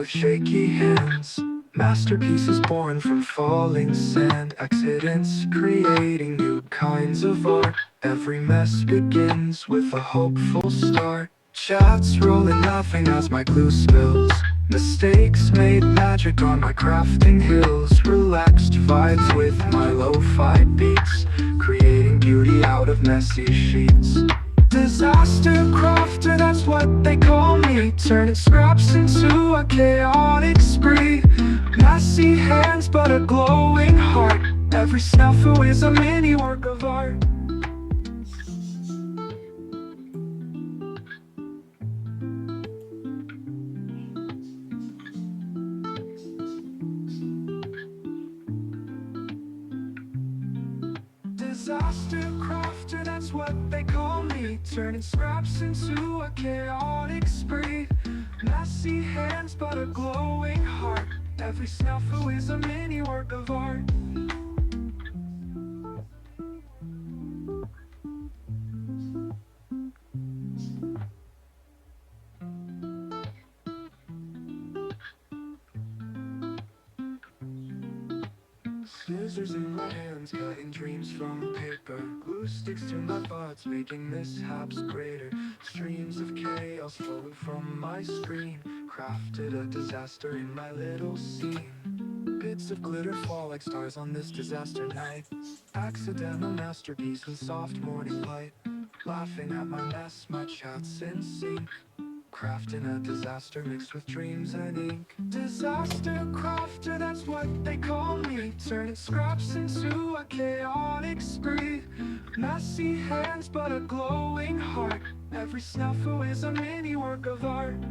With shaky hands, masterpieces born from falling sand, accidents creating new kinds of art. Every mess begins with a hopeful start. Chats rolling, laughing as my glue spills. Mistakes made magic on my crafting hills. Relaxed vibes with my lo-fi beats, creating beauty out of messy sheets. Disaster crafter, that's what they call me. Turning scraps into a chaotic spree. Messy hands but a glowing heart. Every snafu is a mini work of art. Disaster crafter, that's what they call me. Turning scraps into a chaotic spree. Messy hands but a glowing heart. Every snafu is a mini work of art. Scissors in my hands, cutting dreams from paper. Glue sticks to my thoughts, making mishaps greater. Streams of chaos flowing from my screen. Crafted a disaster in my little scene. Bits of glitter fall like stars on this disaster night. Accidental masterpiece in soft morning light. Laughing at my mess, my chat's in sync. Crafting a disaster mixed with dreams and ink. Disaster crafter, that's what they call me. Turning scraps into a chaotic spree. Messy hands but a glowing heart. Every snafu is a mini work of art.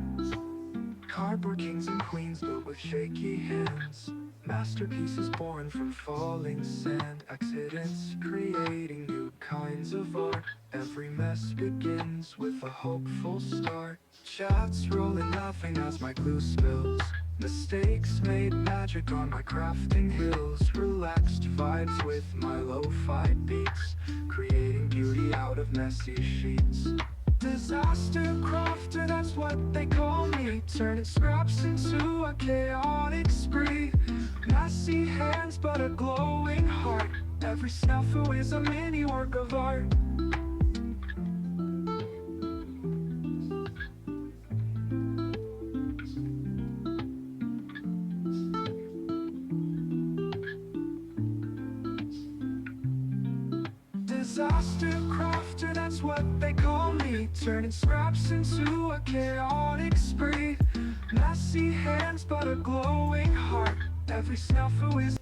Cardboard kings and queens built with shaky hands. Masterpieces born from falling sand. Accidents creating new kinds of art. Every mess begins with a hopeful start. Chats rolling, laughing as my glue spills. Mistakes made magic on my crafting hills. Relaxed vibes with my lo-fi beats, creating beauty out of messy sheets. Disaster crafter, that's what they call me. Turning scraps into a chaotic spree. Messy hands but a glowing heart. Every snafu is a mini work of art. Disaster crafter, that's what they call me. Turning scraps into a chaotic spree. Messy hands but a glowing heart. Every snafu is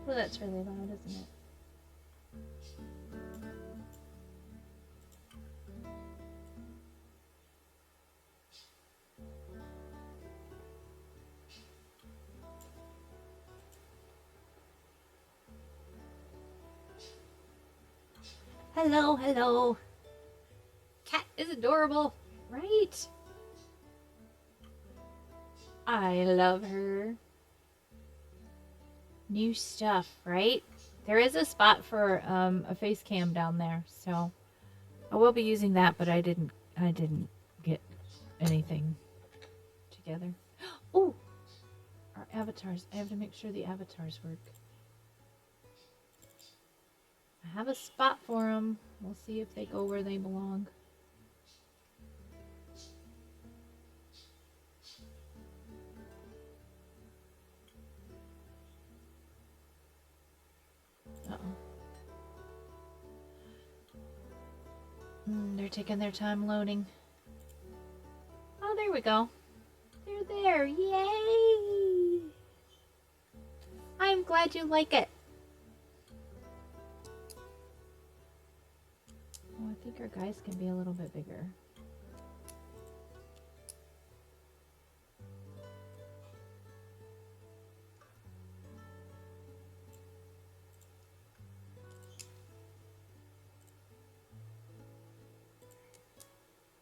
Well, that's really loud, isn't it? Hello, hello. Cat is adorable, right? I love her. New stuff, right? There is a spot for a face cam down there, so I will be using that, but I didn't get anything together. Oh, our avatars. I have to make sure the avatars work. I have a spot for them. We'll see if they go where they belong. Uh-oh. They're taking their time loading. Oh, there we go. They're there. Yay! I'm glad you like it. Oh, I think our guys can be a little bit bigger.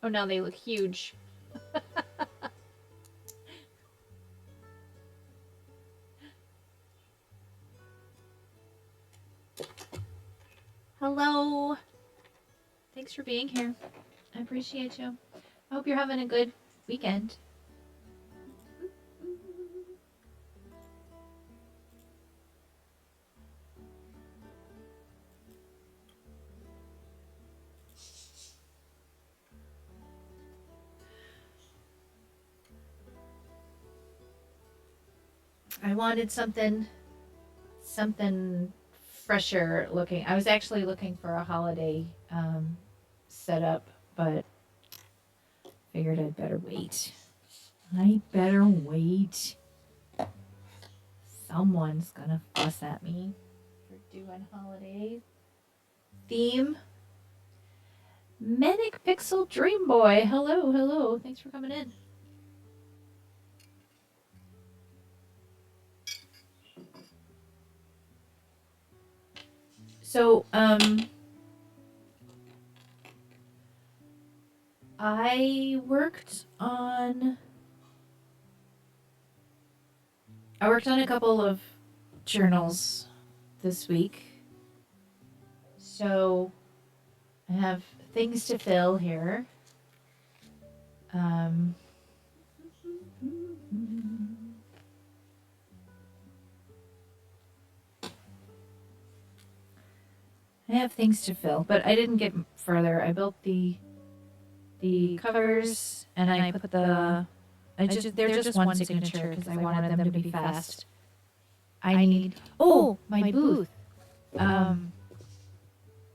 Oh, now they look huge. Hello. Thanks for being here. I appreciate you. I hope you're having a good weekend. I wanted something fresher looking. I was actually looking for a holiday setup, but figured I'd better wait. Someone's gonna fuss at me for doing holiday theme. Manic Pixel Dream Boy. Hello, hello. Thanks for coming in. So, I worked on a couple of journals this week. So, I have things to fill here. I have things to fill, but I didn't get further. I built the covers and I put they're just one signature because I wanted them to be fast. I need my booth. I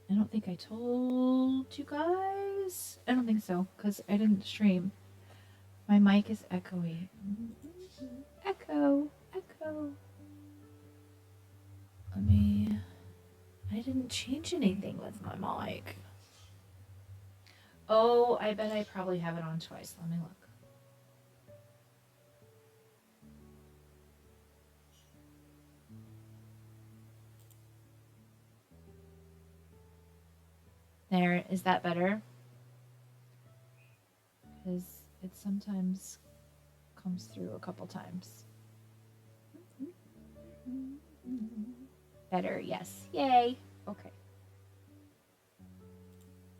don't think I told you guys. I don't think so because I didn't stream. My mic is echoey. Echo. I didn't change anything with my mic. Oh, I bet I probably have it on twice. Let me look. There, is that better? Because it sometimes comes through a couple times. Better, yes. Yay. Okay.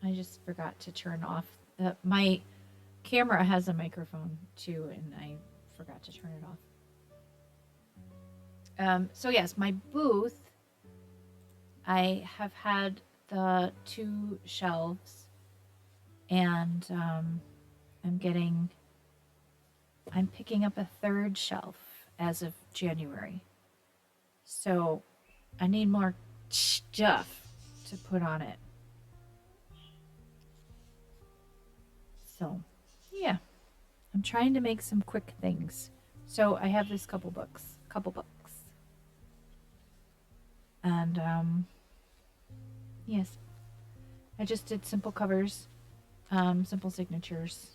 I just forgot to turn off. My camera has a microphone too, and I forgot to turn it off. So yes, my booth, I have had the 2 shelves, and I'm picking up a 3rd shelf as of January. So I need more stuff to put on it. So, yeah. I'm trying to make some quick things. So I have this couple books. And yes. I just did simple covers, simple signatures.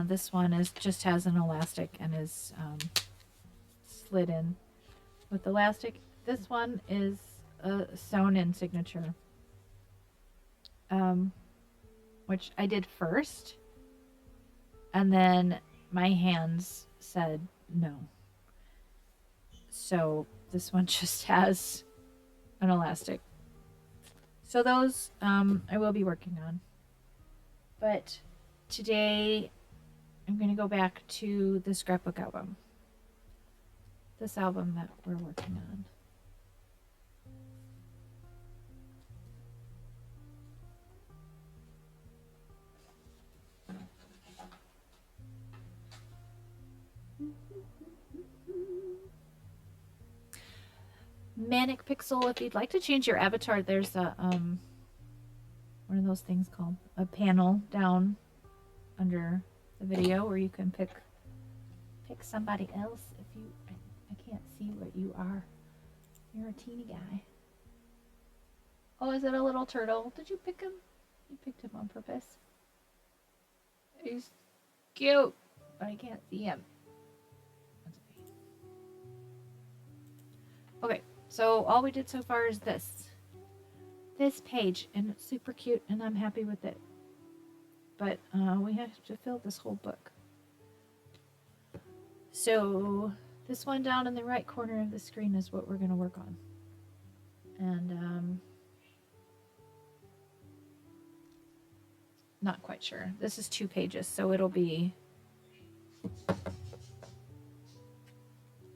This one just has an elastic and is slid in with elastic. This one is a sewn in signature, which I did first, and then my hands said no. So this one just has an elastic. So those I will be working on. But today I'm going to go back to the Scrapbook album. This album that we're working on. Manic Pixel, if you'd like to change your avatar, there's a what are those things called? A panel down under the video where you can pick somebody else if you I can't see what you are. You're a teeny guy. Oh, is it a little turtle? Did you pick him? You picked him on purpose. He's cute, but I can't see him. That's okay. Okay, so all we did so far is this page, and it's super cute, and I'm happy with it. But we have to fill this whole book. So this one down in the right corner of the screen is what we're going to work on. And not quite sure. This is 2 pages, so it'll be...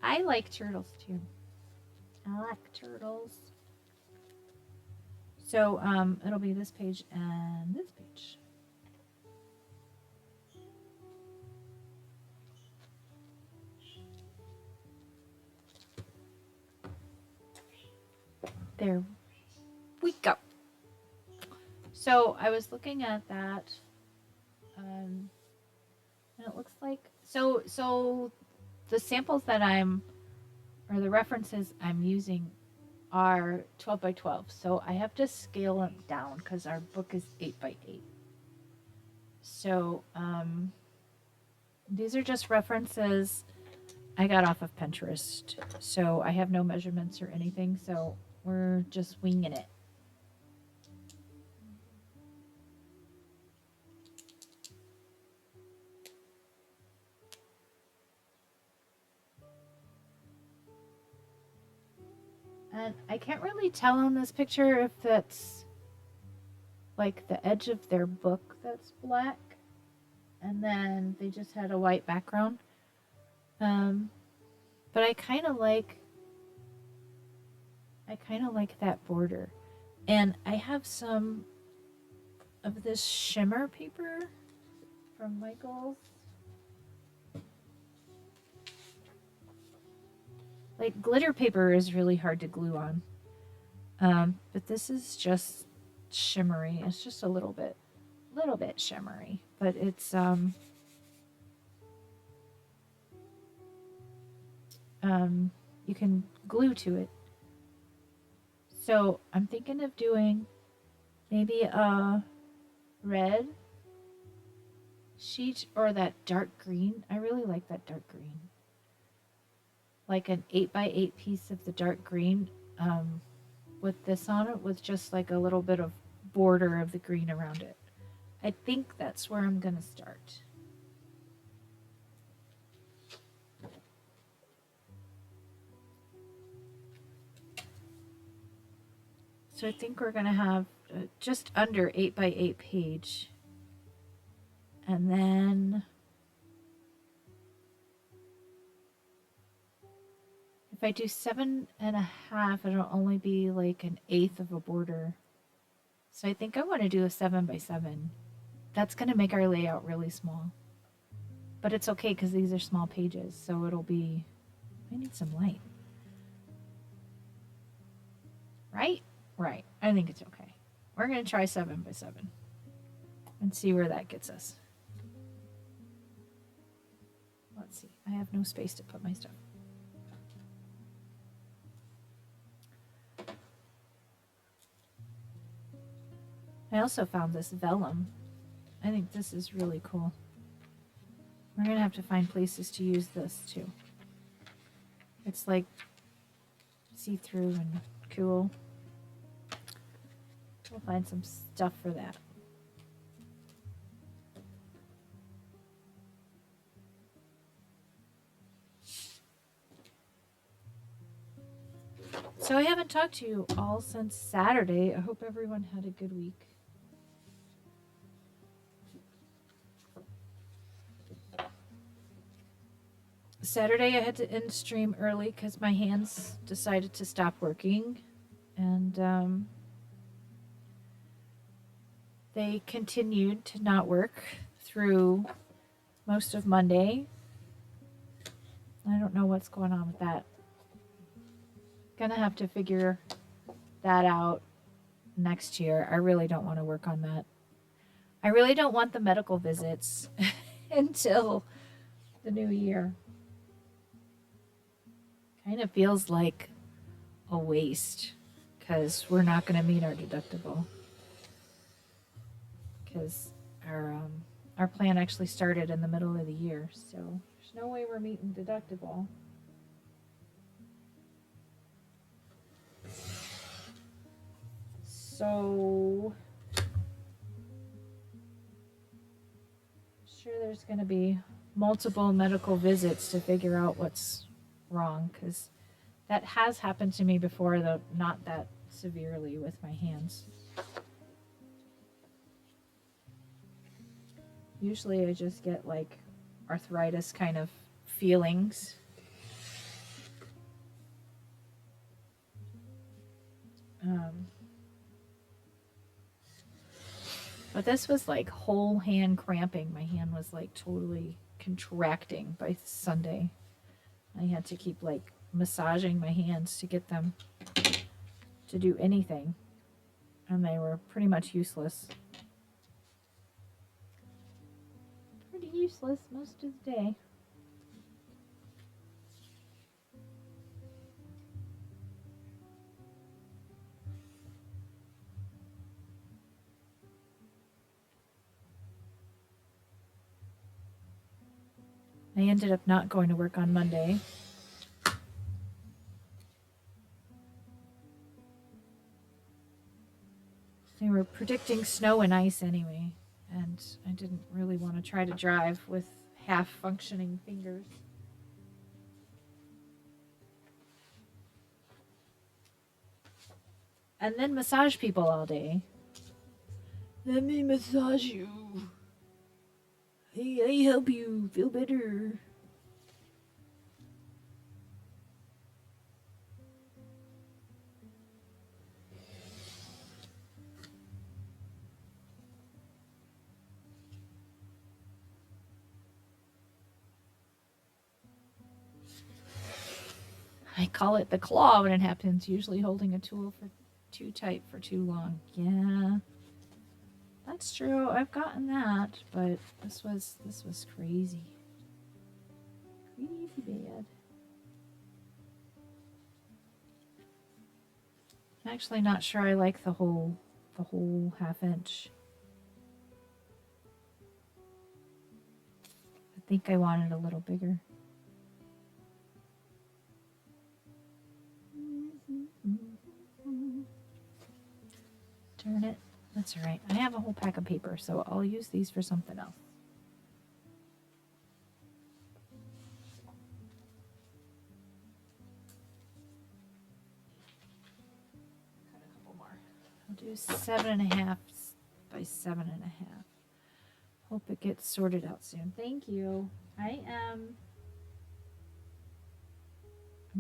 I like turtles too. I like turtles. So it'll be this page and this page. There we go. So I was looking at that, and it looks like so the samples that or the references I'm using are 12 by 12. So I have to scale them down because our book is 8 by 8. So these are just references I got off of Pinterest. So I have no measurements or anything. So we're just winging it. And I can't really tell on this picture if that's like the edge of their book that's black and then they just had a white background. But I kind of like that border. And I have some of this shimmer paper from Michaels. Like glitter paper is really hard to glue on. But this is just shimmery. It's just a little bit shimmery, but it's you can glue to it. So I'm thinking of doing maybe a red sheet or that dark green. I really like that dark green. Like an 8 by 8 piece of the dark green with this on it with just like a little bit of border of the green around it. I think that's where I'm gonna start. So I think we're gonna have just under 8 by 8 page. And then if I do 7.5, it'll only be like 1/8 of a border. So I think I want to do a 7 by 7. That's going to make our layout really small. But it's okay because these are small pages, so it'll be... I need some light. Right? Right. I think it's okay. We're going to try 7 by 7 and see where that gets us. Let's see. I have no space to put my stuff. I also found this vellum. I think this is really cool. We're going to have to find places to use this too. It's like see-through and cool. We'll find some stuff for that. So I haven't talked to you all since Saturday. I hope everyone had a good week. Saturday I had to end stream early because my hands decided to stop working. And they continued to not work through most of Monday. I don't know what's going on with that. Gonna have to figure that out next year. I really don't want to work on that. I really don't want the medical visits until the new year. Kind of feels like a waste because we're not going to meet our deductible. Because our plan actually started in the middle of the year, so there's no way we're meeting deductible. So sure there's going to be multiple medical visits to figure out what's wrong, because that has happened to me before, though not that severely with my hands. Usually I just get like arthritis kind of feelings. But this was like whole hand cramping. My hand was like totally contracting by Sunday. I had to keep like massaging my hands to get them to do anything. And they were pretty much useless. Pretty useless most of the day. I ended up not going to work on Monday. They were predicting snow and ice anyway, and I didn't really want to try to drive with half functioning fingers. And then massage people all day. Let me massage you. I help you feel better. I call it the claw when it happens, usually holding a tool for too tight for too long. Yeah. That's true. I've gotten that, but this was crazy. Crazy bad. I'm actually not sure I like the whole half inch. I think I want it a little bigger. Darn it. That's all right. I have a whole pack of paper, so I'll use these for something else. Cut a couple more. I'll do 7.5 by 7.5. Hope it gets sorted out soon. Thank you. I'm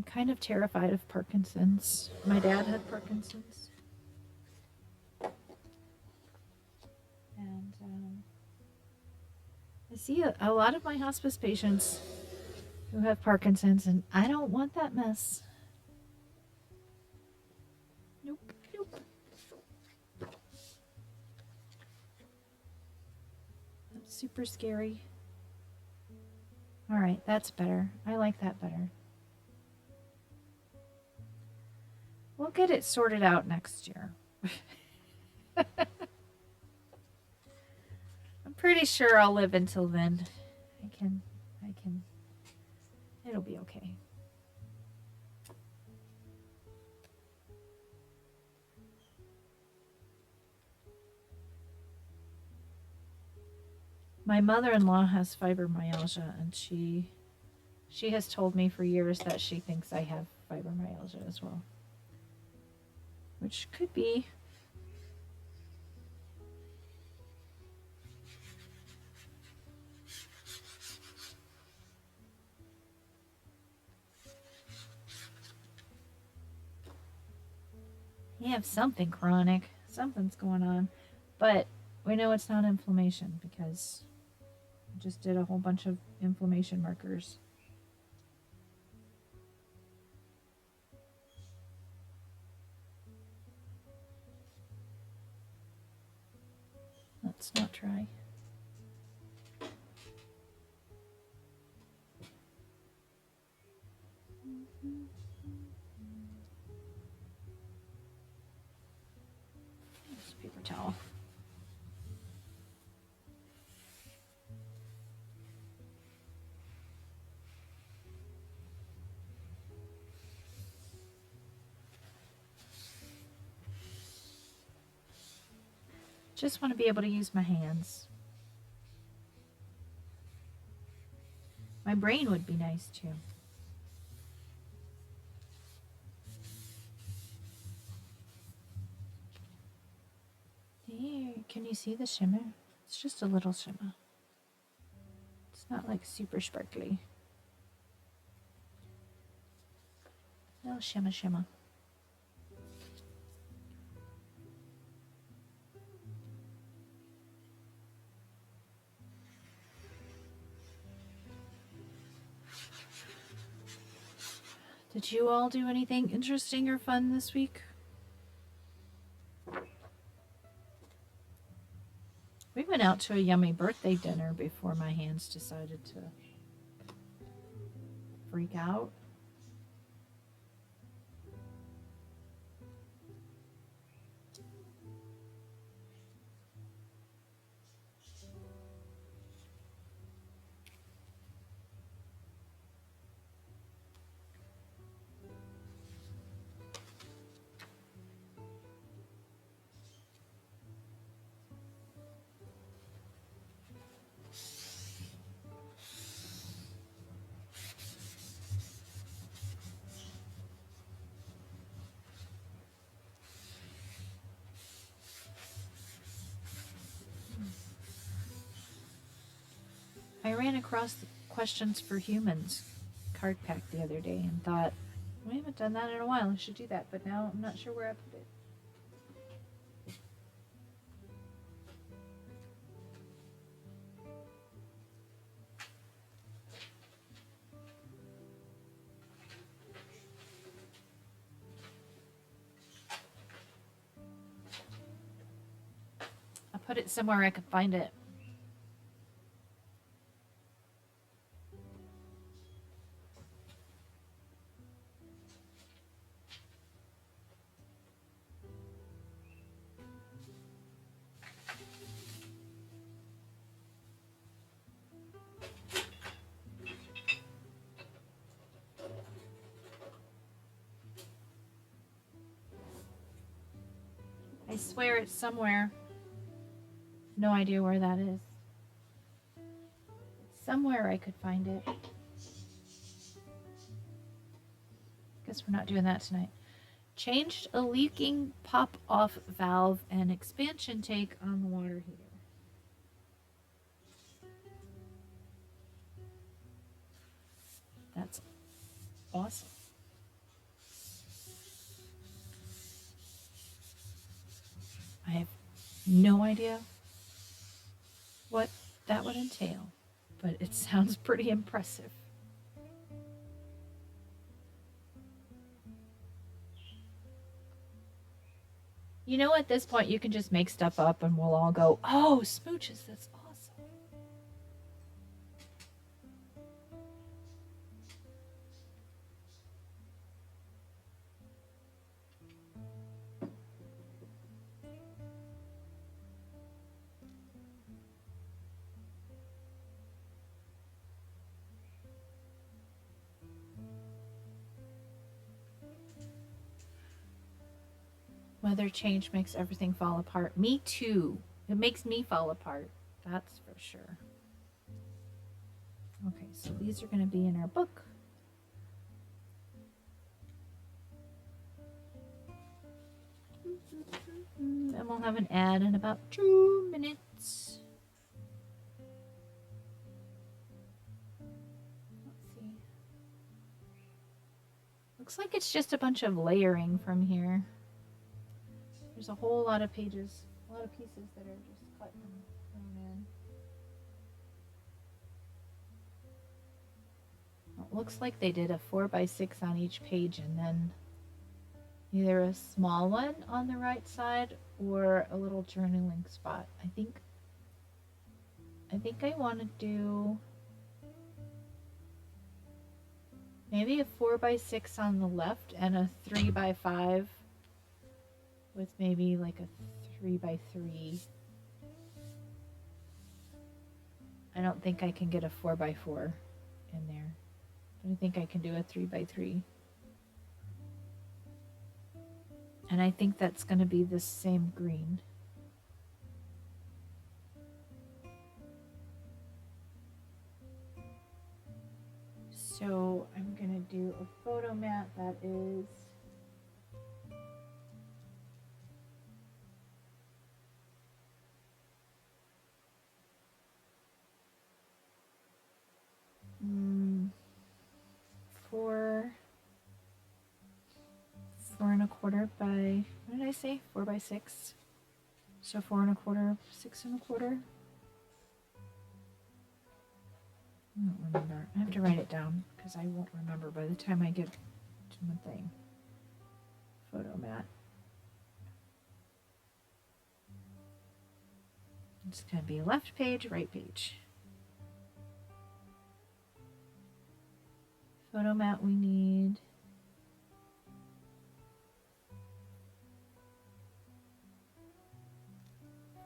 kind of terrified of Parkinson's. My dad had Parkinson's. And I see a lot of my hospice patients who have Parkinson's, and I don't want that mess. Nope, nope. That's super scary. All right, that's better. I like that better. We'll get it sorted out next year. I'm pretty sure I'll live until then. I can. It'll be okay. My mother-in-law has fibromyalgia, and she has told me for years that she thinks I have fibromyalgia as well. Which could be. You have something chronic. Something's going on. But we know it's not inflammation because I just did a whole bunch of inflammation markers. Let's not try. Here's a paper towel. Just want to be able to use my hands. My brain would be nice too. There, can you see the shimmer? It's just a little shimmer. It's not like super sparkly. Little shimmer shimmer. Did you all do anything interesting or fun this week? We went out to a yummy birthday dinner before my hands decided to freak out. I ran across the Questions for Humans card pack the other day and thought, we haven't done that in a while. I should do that, but now I'm not sure where I put it. I put it somewhere I could find it. I swear it's somewhere. No idea where that is. Somewhere I could find it. Guess we're not doing that tonight. Changed a leaking pop-off valve and expansion tank on the water heater. That's awesome. I have no idea what that would entail, but it sounds pretty impressive. You know, at this point, you can just make stuff up and we'll all go, oh, smooches, that's awesome. Weather change makes everything fall apart. Me too. It makes me fall apart. That's for sure. Okay, so these are going to be in our book. And we'll have an ad in about 2 minutes. Let's see. Looks like it's just a bunch of layering from here. There's a whole lot of pages, a lot of pieces that are just cut and thrown in. Well, it looks like they did a 4x6 on each page and then either a small one on the right side or a little journaling spot. I think I want to do maybe a 4x6 on the left and a 3x5 with maybe like a 3x3. I don't think I can get a 4x4 in there, but I think I can do a 3x3. And I think that's going to be the same green. So I'm gonna do a photo mat that is four and a quarter by, what did I say? 4 by 6. So 4 and a quarter, 6 and a quarter. I don't remember. I have to write it down because I won't remember by the time I get to my thing. Photo mat. It's going to be left page, right page. Photo mat we need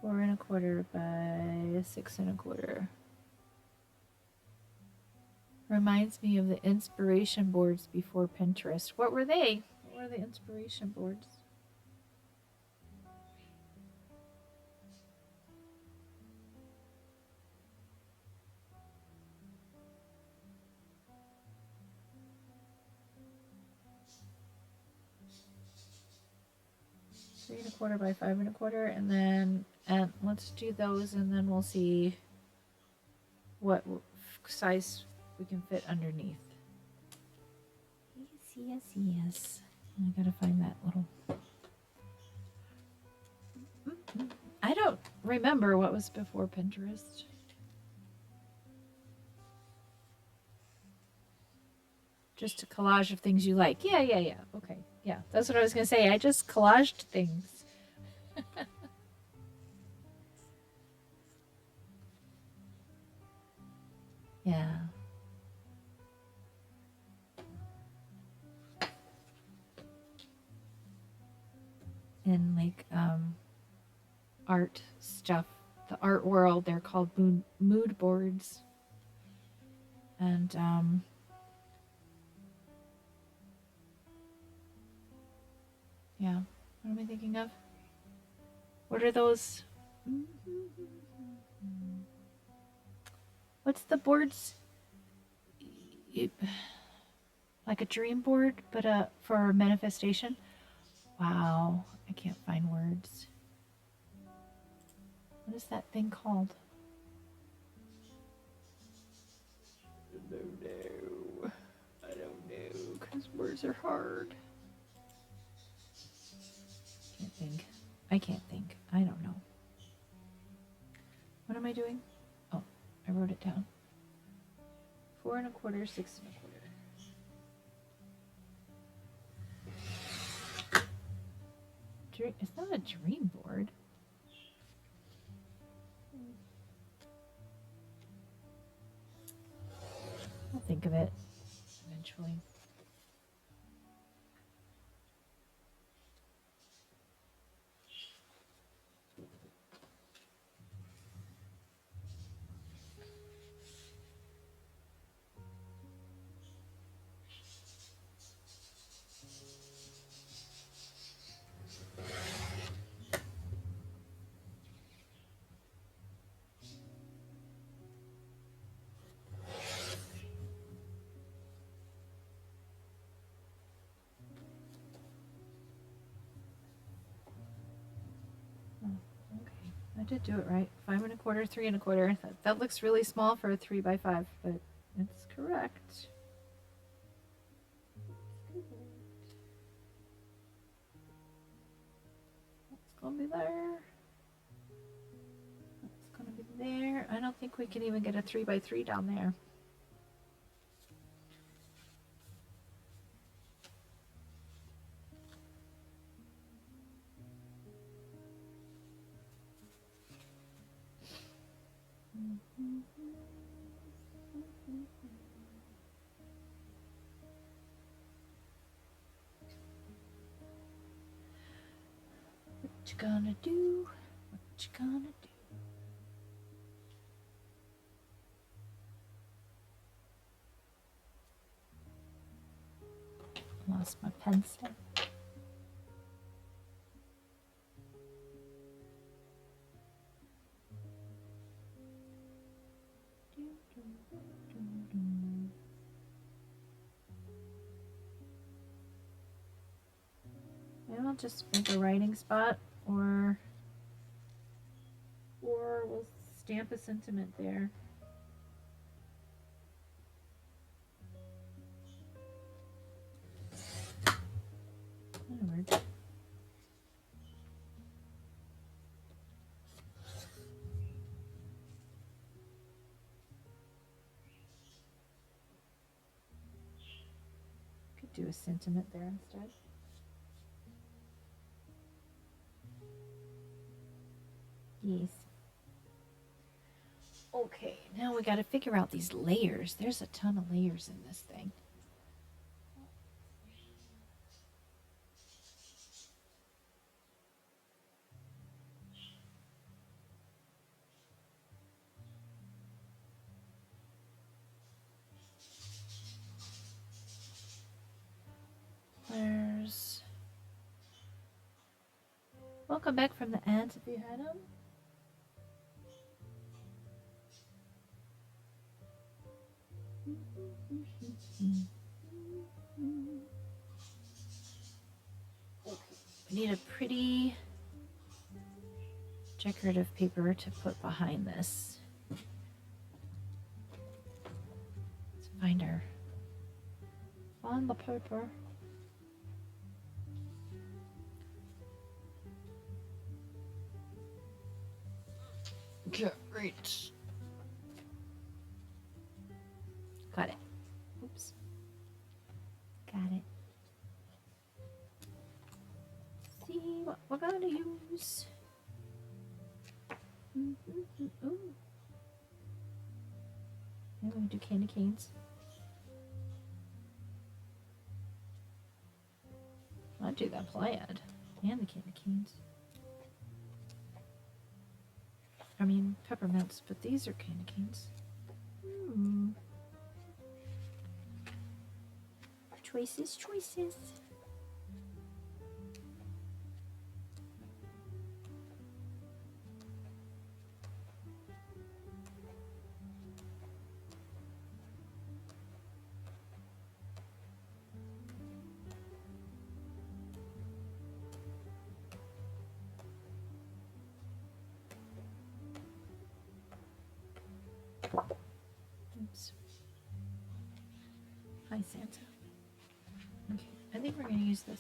4 and a quarter by 6 and a quarter. Reminds me of the inspiration boards before Pinterest. What were they? What were the inspiration boards? Three and a quarter by 5 and a quarter, and let's do those, and then we'll see what size we can fit underneath. Yes. I gotta find that little. I don't remember what was before Pinterest. Just a collage of things you like. Yeah. Okay. Yeah, that's what I was gonna say. I just collaged things. Yeah. And like art stuff, the art world, they're called mood boards. And yeah, what am I thinking of? What are those? What's the boards? Like a dream board, but for manifestation. Wow, I can't find words. What is that thing called? No. I don't know, because words are hard. I can't think. I don't know. What am I doing? Oh, I wrote it down. 4 and a quarter, 6 and a quarter. It's not a dream board. I'll think of it eventually. I did do it right. 5 and a quarter, 3 and a quarter. That looks really small for a 3 by 5, but it's correct. That's gonna be there. That's gonna be there. I don't think we can even get a 3 by 3 down there. What you gonna do? What you gonna do? Lost my pencil. I'll just make a writing spot, or we'll stamp a sentiment there. That'll work. Could do a sentiment there instead. Yes. Okay, now we got to figure out these layers. There's a ton of layers in this thing. There's... Welcome back from the ads if you had them. Okay. We need a pretty decorative paper to put behind this. Let's find her. Find the paper. Great. Got it. Oops. Got it. See what we're gonna use. Ooh. Maybe we do candy canes. I'd do that plaid and the candy canes. I mean peppermints, but these are candy canes. Choices. Oops. Hi, Santa. Okay, I think we're going to use this.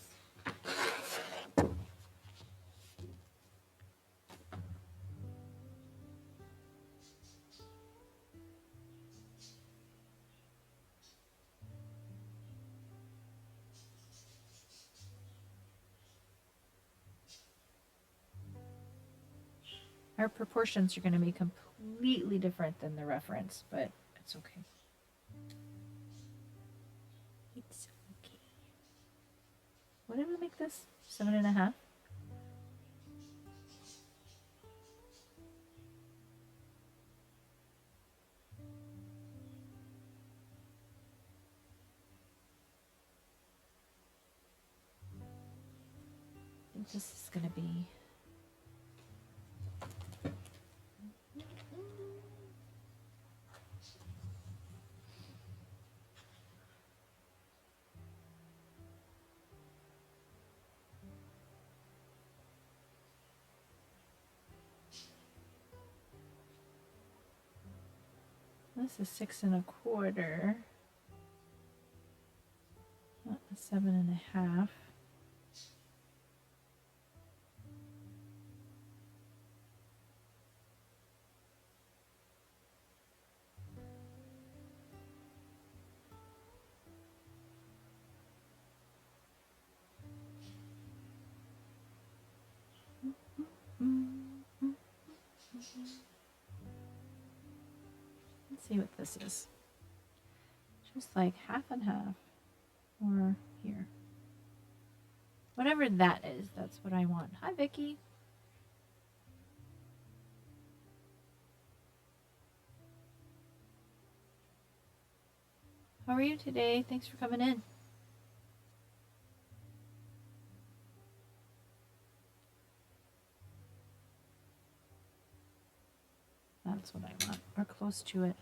Our proportions are going to be completely different than the reference, but it's okay. It's okay. What did we make this? 7.5? I think this is going to be... This is 6.25. Not a 7.5. Let's see what this is. Just like half and half. Or here. Whatever that is, that's what I want. Hi, Vicky. How are you today? Thanks for coming in. That's what I want. Or close to it.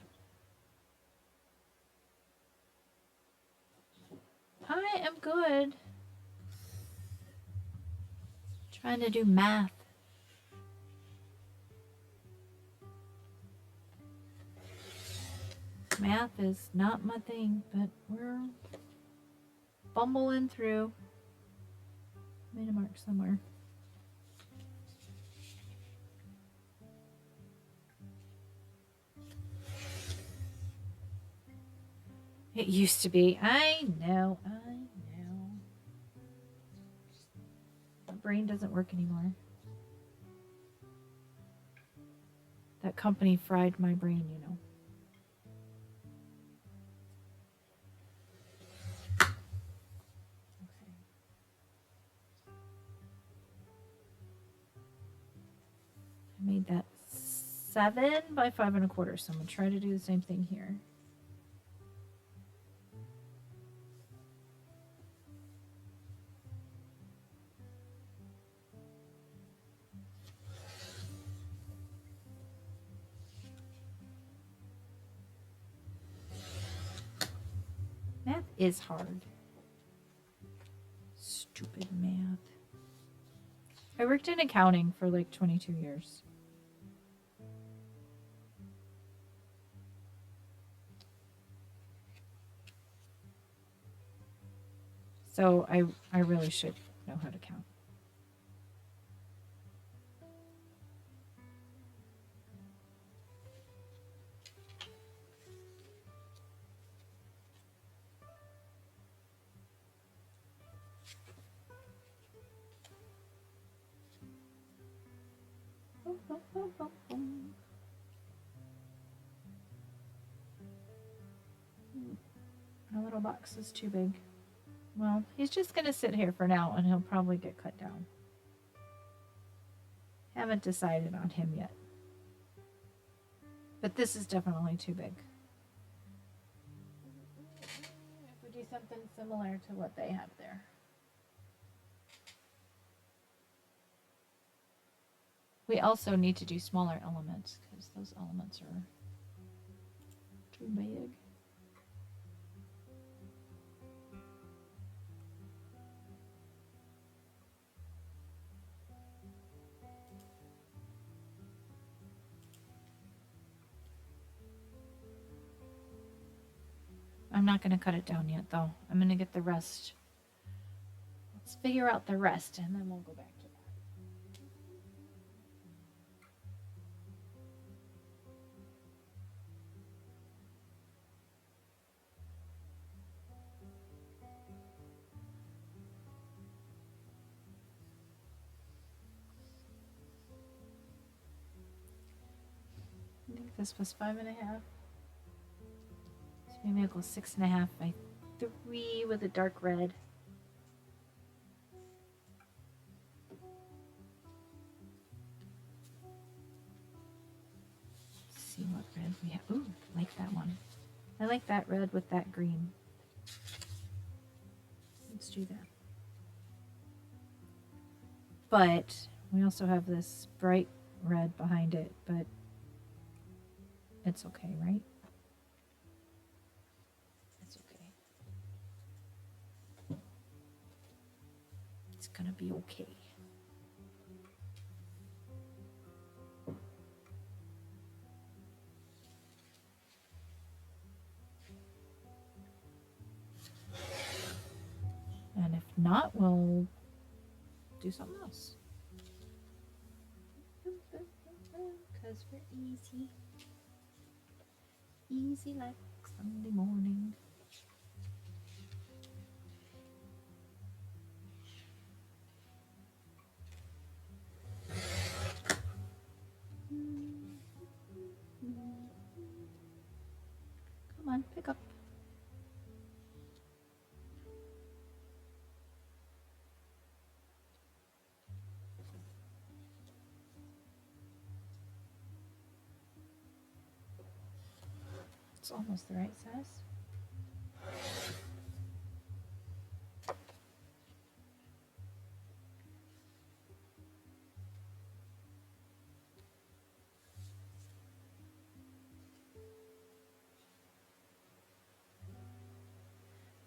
I am good. Trying to do math. Math is not my thing, but we're bumbling through. Made a mark somewhere. It used to be. I know. My brain doesn't work anymore. That company fried my brain, you know. Okay. I made that 7 by 5 1/4, so I'm going to try to do the same thing here. Math is hard. Stupid math. I worked in accounting for like 22 years. So I really should know how to count. My little box is too big. Well, he's just going to sit here for now and he'll probably get cut down. Haven't decided on him yet. But this is definitely too big. If we do something similar to what they have there. We also need to do smaller elements because those elements are too big. I'm not going to cut it down yet, though. I'm going to get the rest. Let's figure out the rest, and then we'll go back to that. I think this was 5 1/2. Maybe I'll go 6 1/2 by 3 with a dark red. Let's see what red we have. Ooh, I like that one. I like that red with that green. Let's do that. But we also have this bright red behind it, but it's okay, right? Gonna be okay. And if not, we'll do something else. Because we're easy. Easy like Sunday morning. Come on, pick up. It's almost the right size.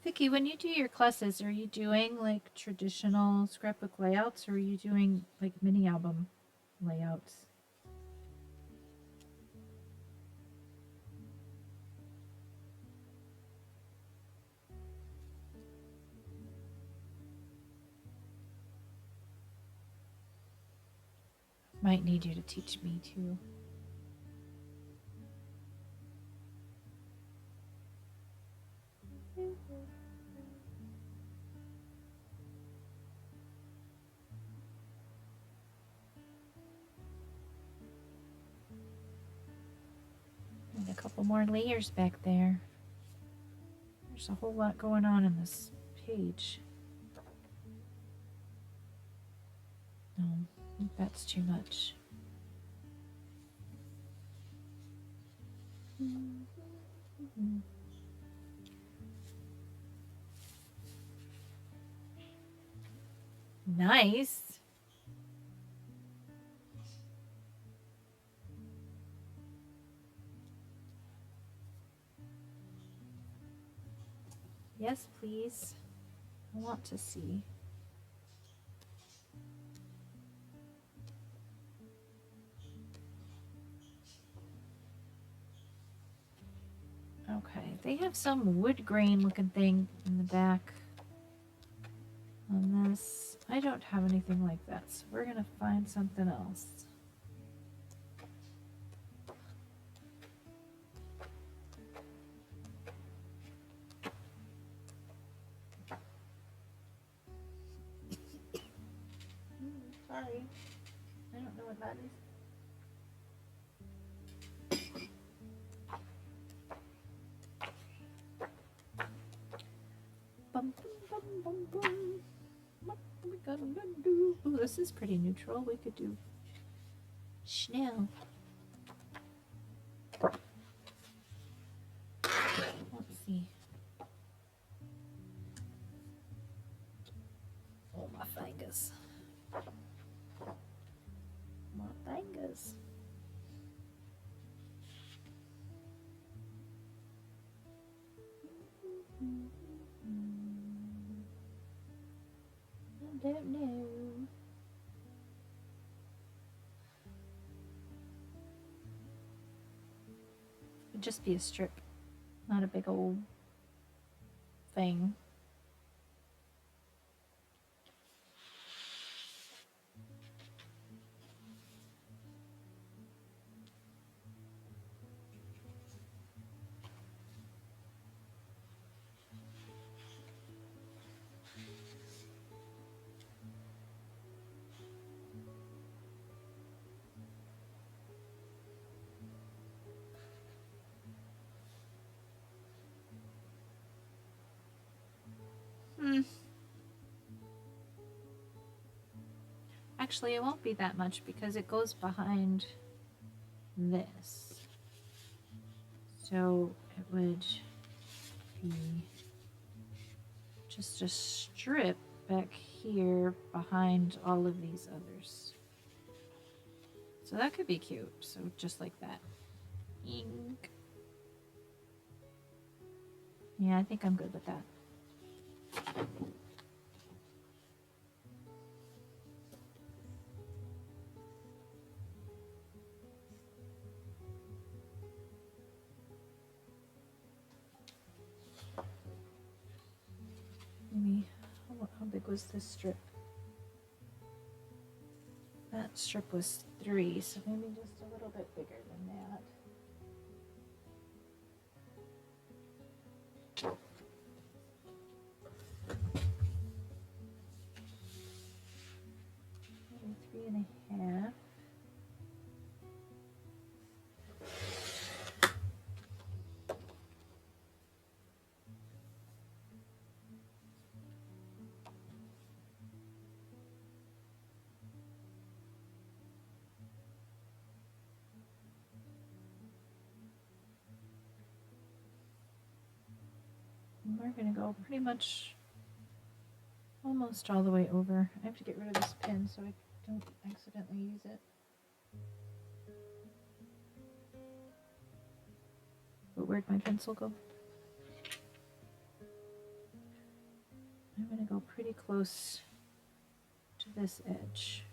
Vicky, when you do your classes, are you doing like traditional scrapbook layouts or are you doing like mini album layouts? Might need you to teach me too. And a couple more layers back there. There's a whole lot going on in this page. No, I think that's too much. Nice. Yes, please. I want to see. Okay, they have some wood grain looking thing in the back on this. I don't have anything like that, so we're gonna find something else. Sorry, I don't know what that is. Bum, bum, bum, bum. What are we gonna do? Ooh, this is pretty neutral. We could do Schnell. Let's see. Oh, my fingers. My fingers. I don't know. It'd just be a strip, not a big old thing. Actually, it won't be that much because it goes behind this. So it would be just a strip back here behind all of these others. So that could be cute. So just like that. Ink. Yeah, I think I'm good with that. Maybe, how big was this strip? That strip was 3, so maybe just a little bit bigger than that. Maybe 3.5. And we're gonna go pretty much almost all the way over. I have to get rid of this pen so I don't accidentally use it. But where'd my pencil go? I'm going to go pretty close to this edge.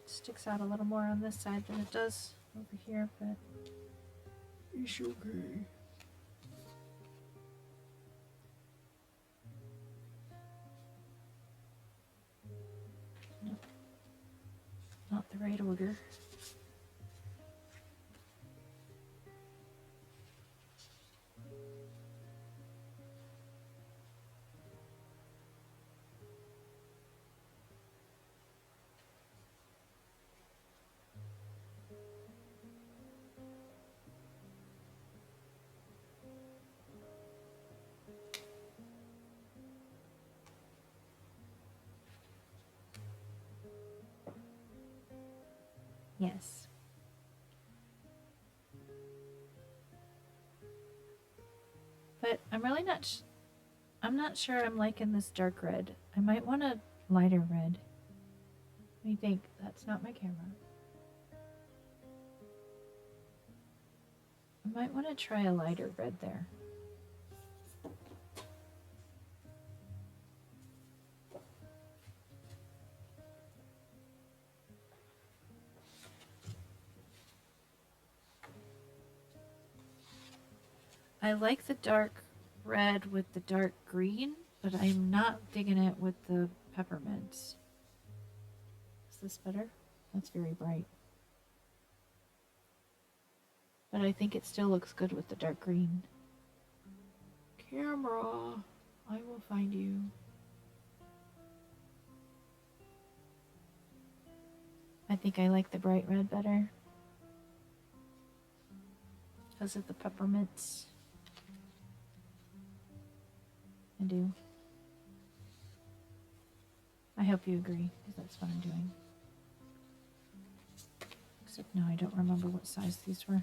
Sticks out a little more on this side than it does over here, but it's okay. No, not the right order. Yes. But I'm really not I'm not sure I'm liking this dark red. I might want a lighter red. What do you think? That's not my camera. I might want to try a lighter red there. I like the dark red with the dark green, but I'm not digging it with the peppermints. Is this better? That's very bright. But I think it still looks good with the dark green. Camera, I will find you. I think I like the bright red better because of the peppermints. I do. I hope you agree, because that's what I'm doing. Except now I don't remember what size these were.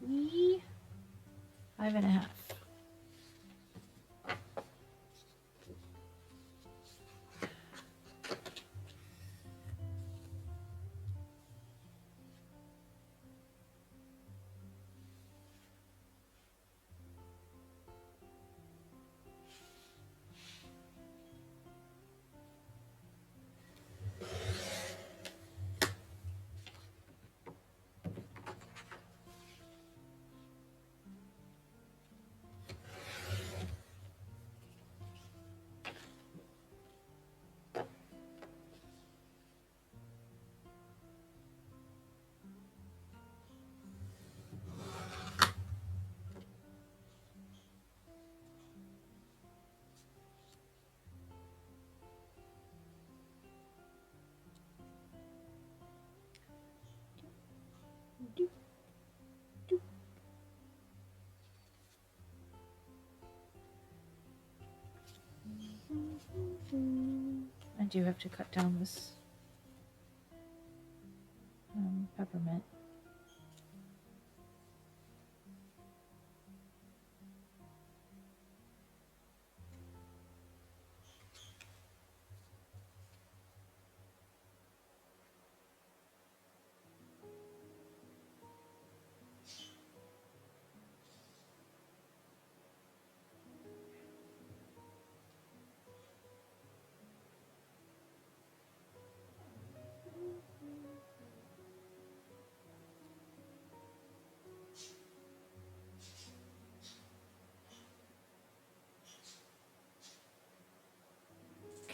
Three, 5.5. I do have to cut down this peppermint.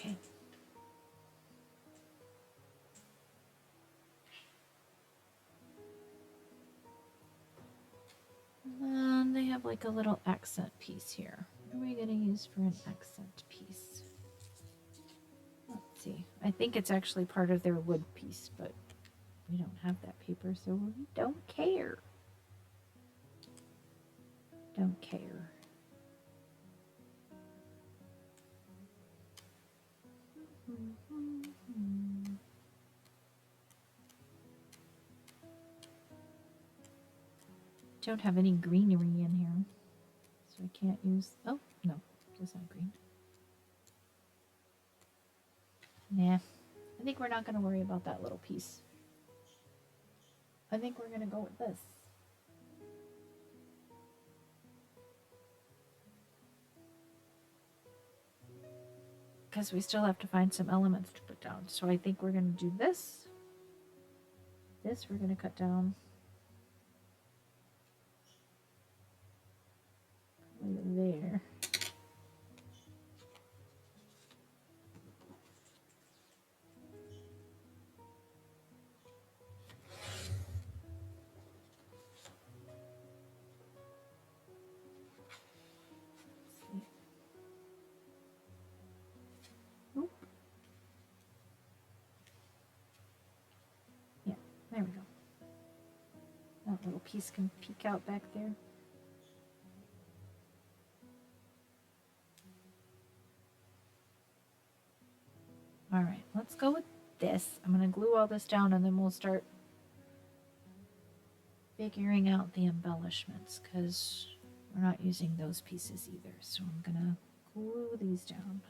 Okay. And then they have like a little accent piece here. What are we going to use for an accent piece? Let's Let's see. I think it's actually part of their wood piece, but we don't have that paper, so we don't care. Don't care. Don't have any greenery in here, so I can't use. Oh no, it's not green. Nah, I think we're not going to worry about that little piece. I think we're going to go with this. Because we still have to find some elements to put down. So I think we're going to do this. This we're going to cut down. There. Oop. Yeah, there we go. That little piece can peek out back there. All right, let's go with this. I'm going to glue all this down and then we'll start figuring out the embellishments because we're not using those pieces either. So I'm going to glue these down.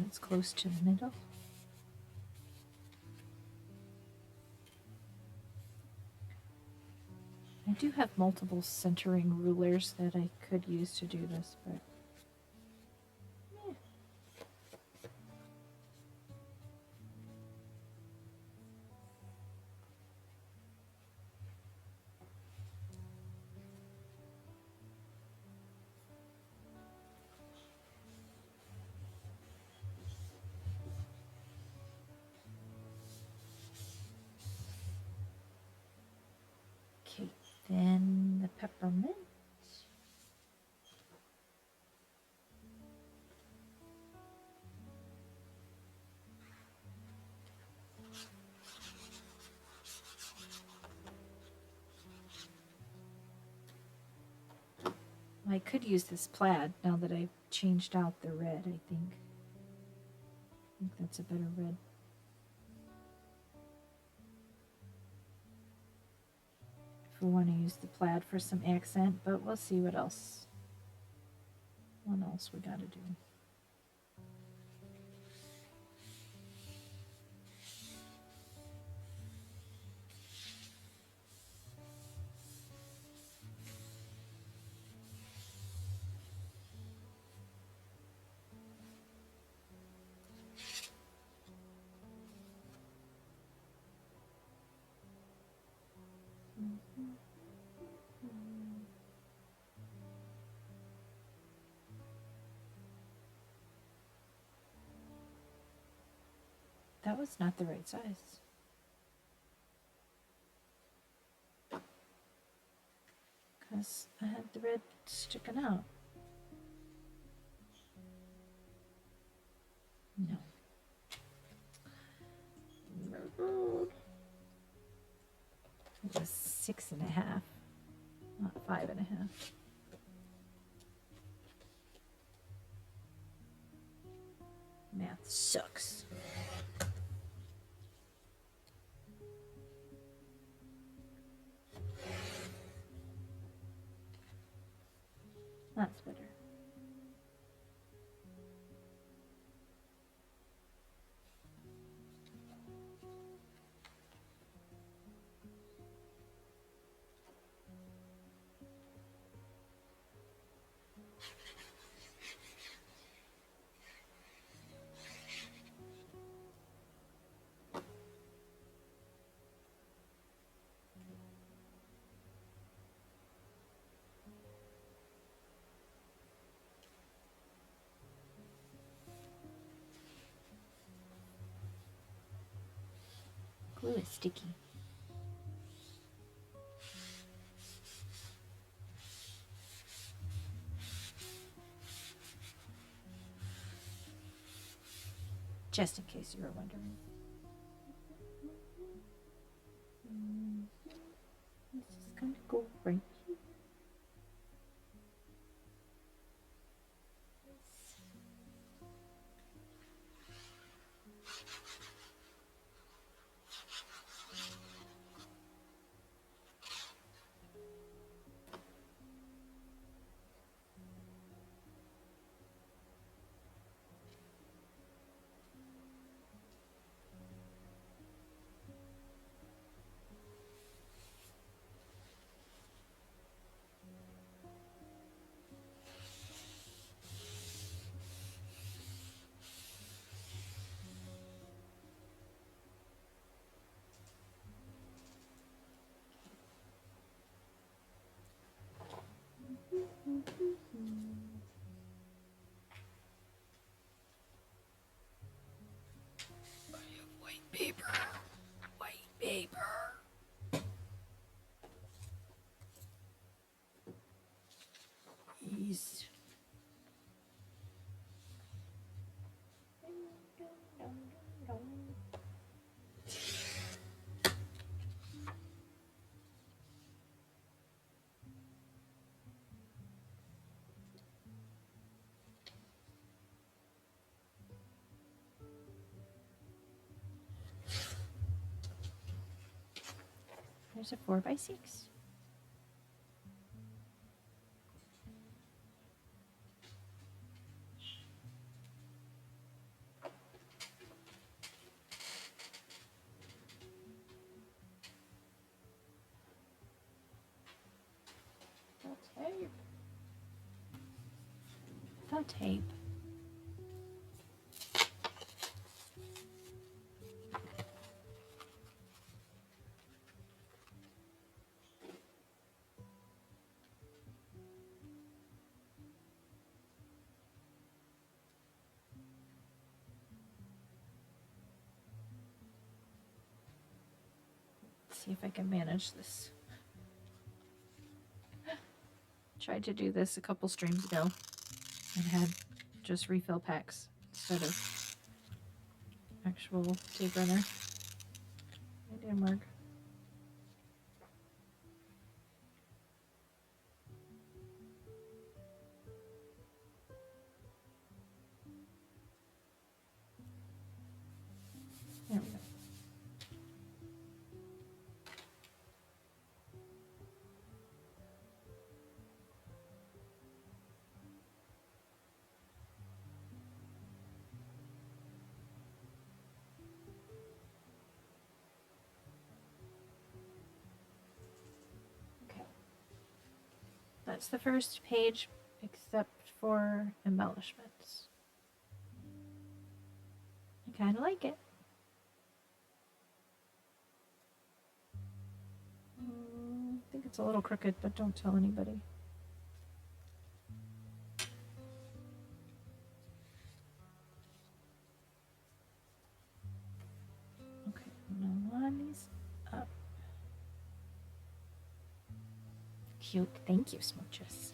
It's close to the middle. I do have multiple centering rulers that I could use to do this, but okay, then the peppermint. I could use this plaid now that I've changed out the red, I think. I think that's a better red. If we want to use the plaid for some accent, but we'll see what else. What else we gotta do. That was not the right size. Because I had the red sticking out. No. It was 6.5, not 5.5. Math sucks. That's better. Glue is sticky. Just in case you were wondering. This is going to go right here. White paper. White paper. Yes. There's a 4x6. Tape. The tape. Let's see if I can manage this. Tried to do this a couple streams ago and had just refill packs instead of actual tape runner. It didn't work. There we go. Okay. That's the first page except for embellishments. I kind of like it. I think it's a little crooked, but don't tell anybody. Okay, now line these up. Cute. Thank you, Smooches.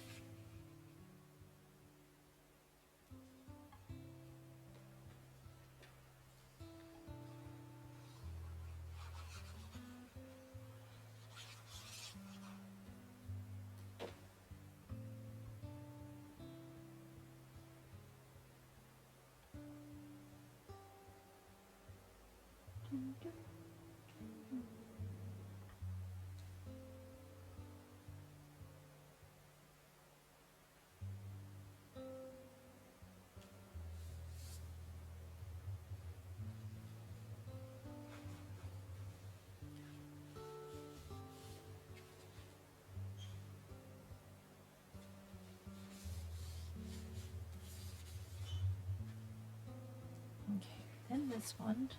Okay, then this one.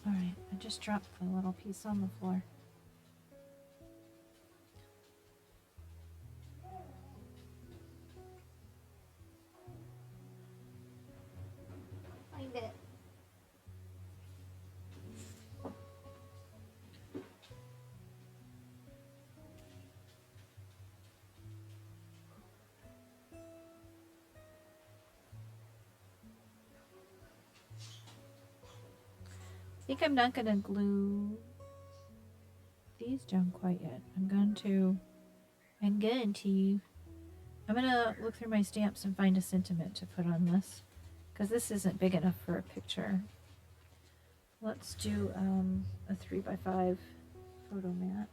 Alright, I just dropped the little piece on the floor. Find it. I think I'm not gonna glue these down quite yet. I'm gonna look through my stamps and find a sentiment to put on this, because this isn't big enough for a picture. Let's do a 3x5 photo mat.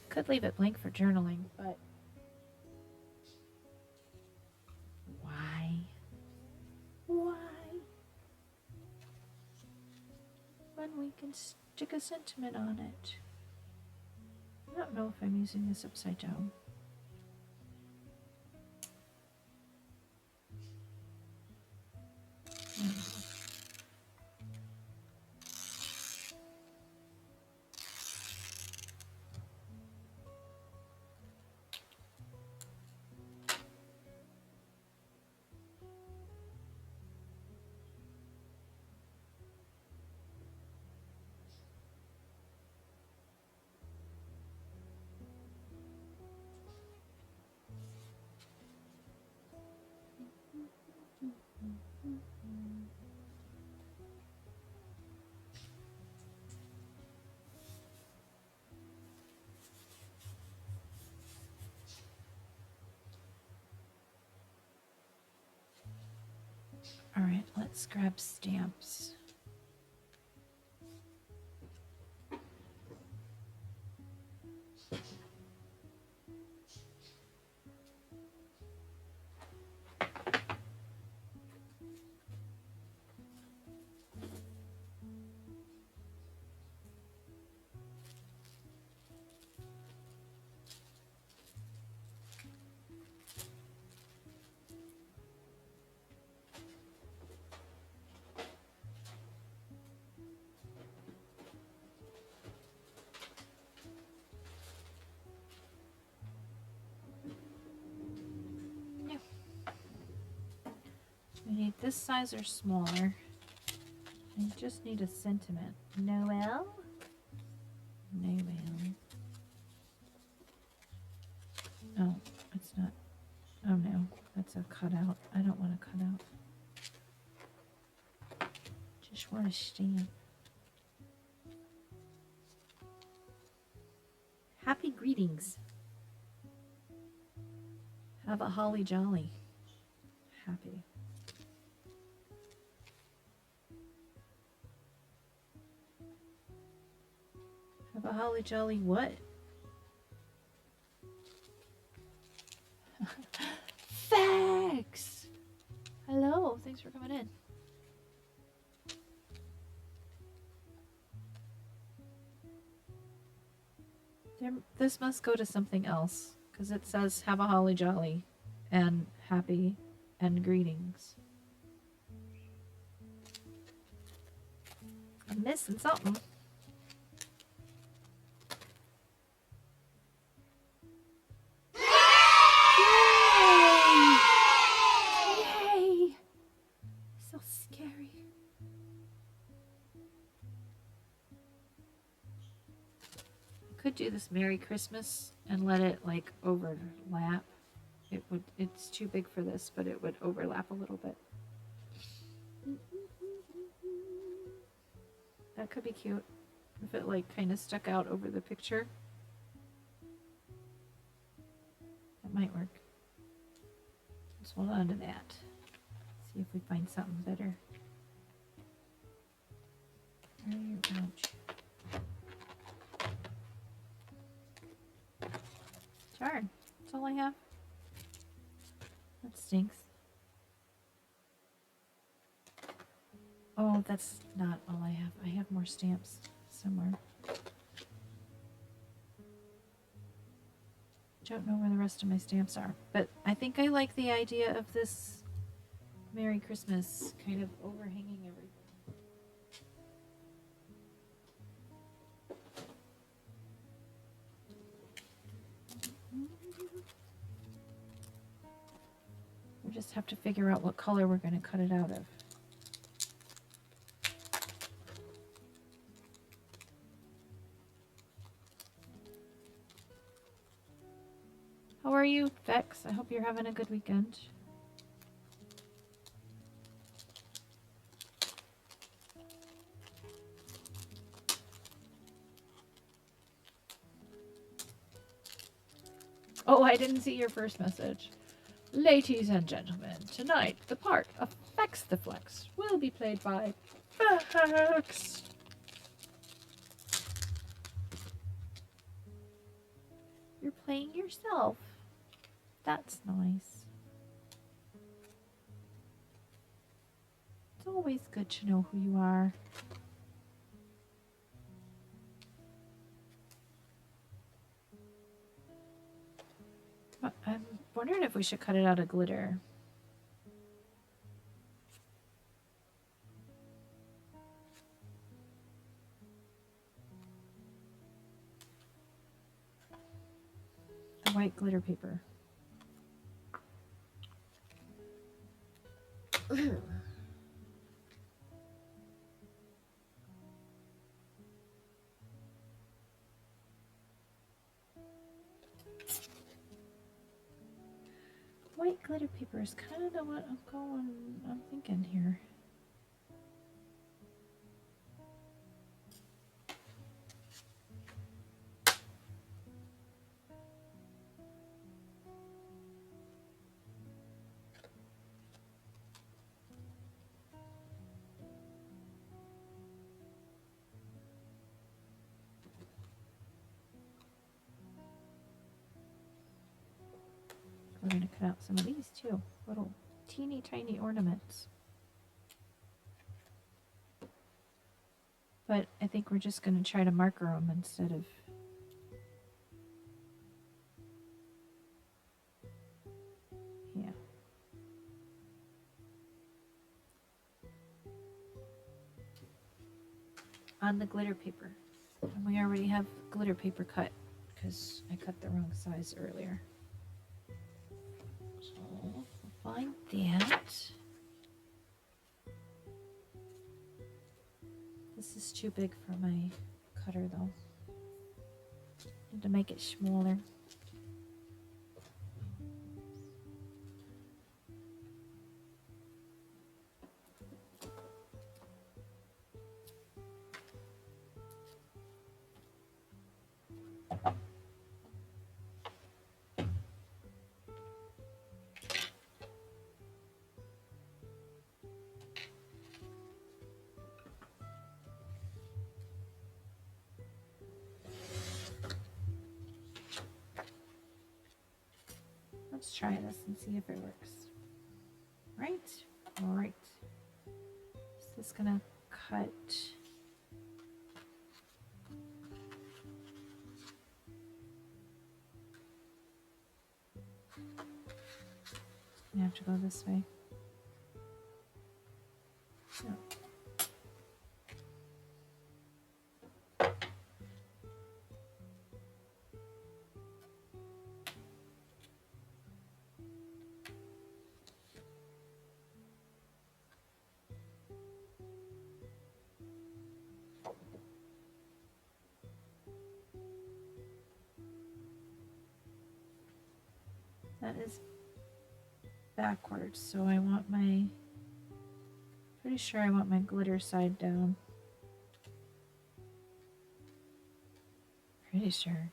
Could leave it blank for journaling, but why? Why? When we can stick a sentiment on it. I don't know if I'm using this upside down. All right, let's grab stamps. We need this size or smaller. I just need a sentiment. Noel? Noel. Oh, it's not. Oh no, that's a cutout. I don't want a cutout. Just want a stamp. Happy greetings. Have a holly jolly. Happy. Have a holly jolly what? Facts! Hello, thanks for coming in. This must go to something else, because it says have a holly jolly and happy and greetings. I'm missing something. Yay! So scary. I could do this Merry Christmas and let it like overlap. It's too big for this, but it would overlap a little bit. That could be cute if it like kind of stuck out over the picture. That might work. Let's hold on to that. See if we find something better. Ouch. Darn, that's all I have. That stinks. Oh, that's not all I have. I have more stamps somewhere. Don't know where the rest of my stamps are, but I think I like the idea of this Merry Christmas kind of overhanging everything. We just have to figure out what color we're going to cut it out of. How are you, Vex? I hope you're having a good weekend. Oh, I didn't see your first message. Ladies and gentlemen, tonight the part of Vex the Flex will be played by Vex. You're playing yourself. That's nice. It's always good to know who you are. But I'm wondering if we should cut it out of glitter. The white glitter paper. White glitter paper is kind of what I'm thinking here. We're going to cut out some of these too. Little teeny tiny ornaments. But I think we're just going to try to marker them instead of... Yeah. On the glitter paper. And we already have glitter paper cut because I cut the wrong size earlier. So we'll find that. This is too big for my cutter though. Need to make it smaller. Let's try this and see if it works. Right? All right. So this is gonna cut. I have to go this way. No. That is backwards, so I want my, pretty sure I want my glitter side down. Pretty sure.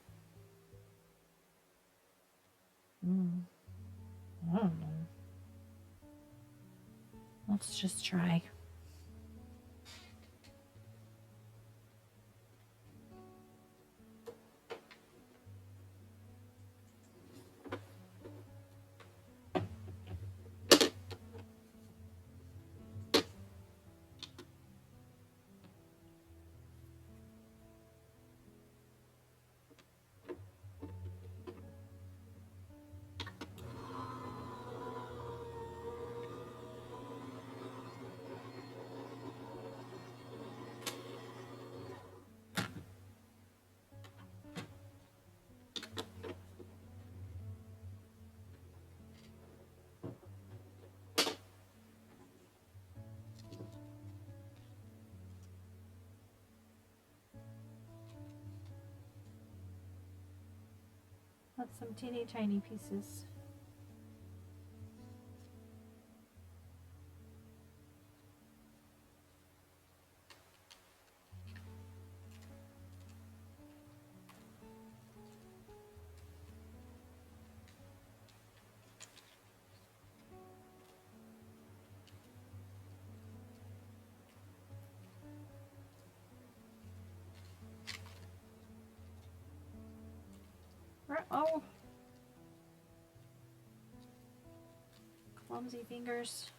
I don't know. Let's just try. That's some teeny tiny pieces. Oh, clumsy fingers.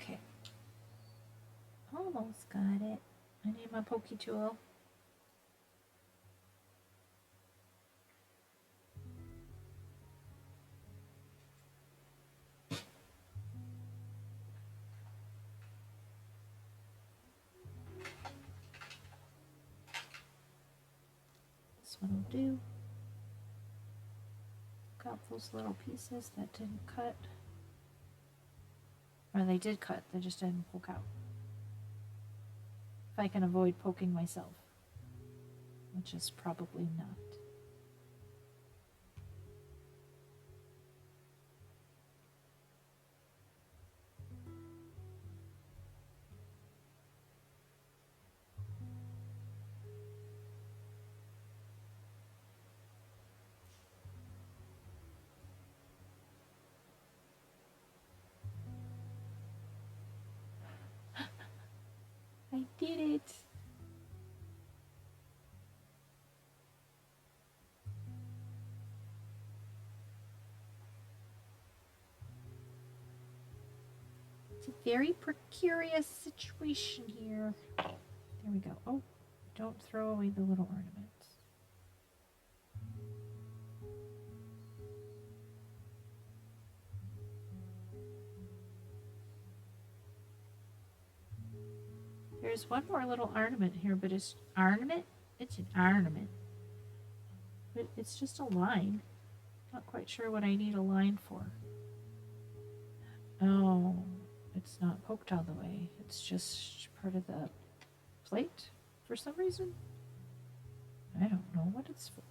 Okay. Almost got it. I need my pokey tool. This one will do. Got those little pieces that didn't cut. Or they did cut, they just didn't poke out. If I can avoid poking myself, which is probably not. I did it! It's a very precarious situation here. There we go. Oh, don't throw away the little ornaments. There's one more little ornament here, but it's ornament? It's an ornament. But it's just a line. Not quite sure what I need a line for. Oh, it's not poked all the way. It's just part of the plate for some reason. I don't know what it's for.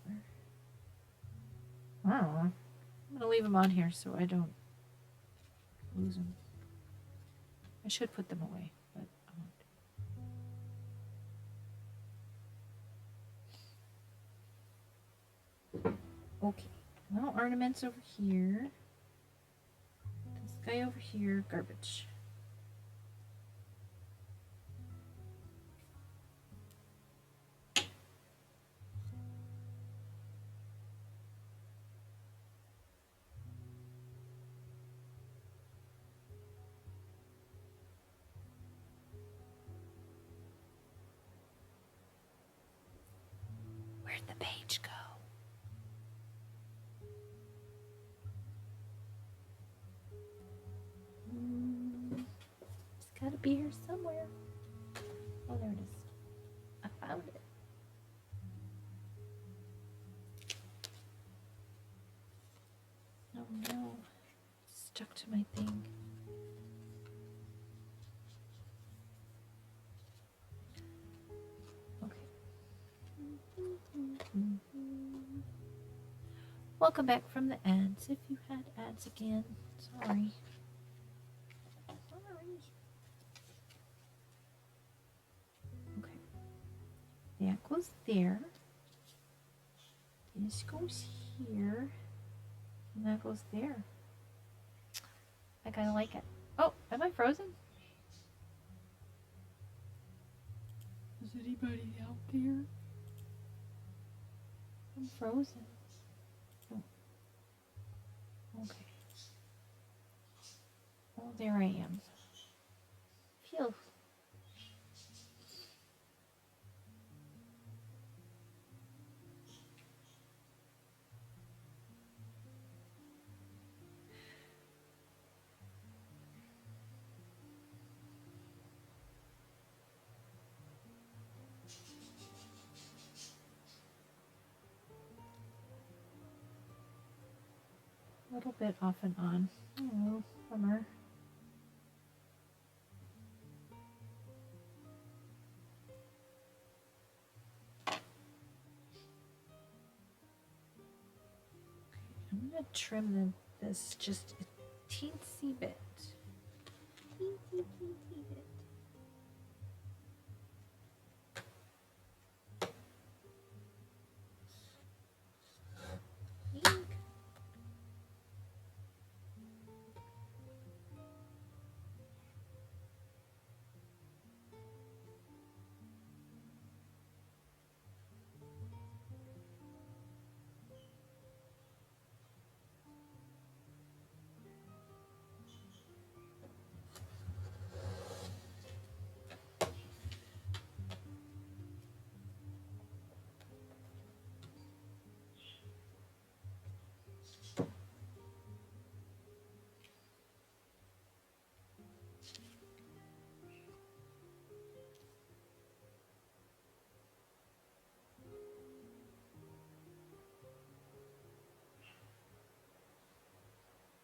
I don't know. I'm gonna leave them on here so I don't lose them. I should put them away, but I won't. Okay, little ornaments over here. This guy over here, garbage. Where'd the page go? It's gotta be here somewhere. Oh, there it is. I found it. Oh no, it's stuck to my thing. Okay. Welcome back from the ads. If you had ads again, sorry. Okay. That goes there. This goes here. And that goes there. I kind of like it. Oh, am I frozen? Is anybody out there? I'm frozen. Oh. Okay. Oh, there I am. Phew. A little bit off and on. Oh, bummer. I'm gonna trim this just a teensy bit. Teensy bit. Eek.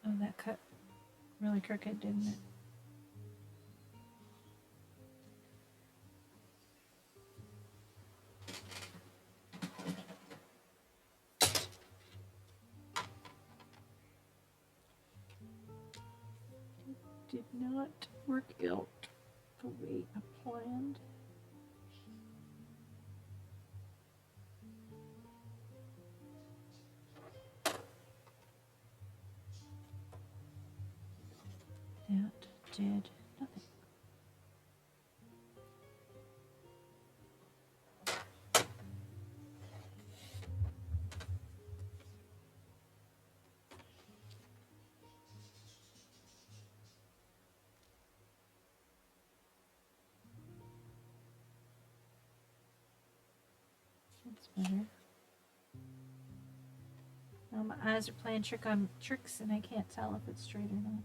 Oh, that cut really crooked, didn't it? Did not work out the way I planned. That did nothing. That's better. Now my eyes are playing tricks and I can't tell if it's straight or not.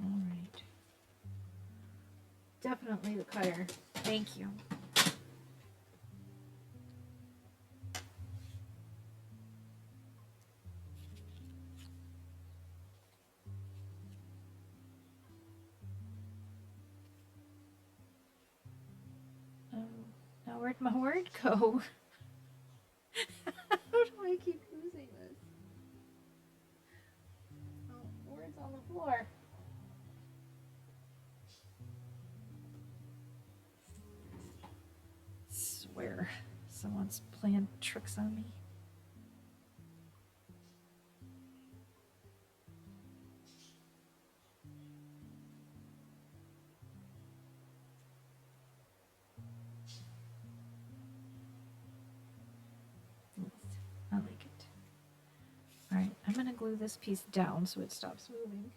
All right. Definitely the cutter. Thank you. Now where'd my word go? How do I keep losing this? Oh, the word's on the floor. Swear someone's playing tricks on me. I like it. All right, I'm gonna glue this piece down so it stops moving.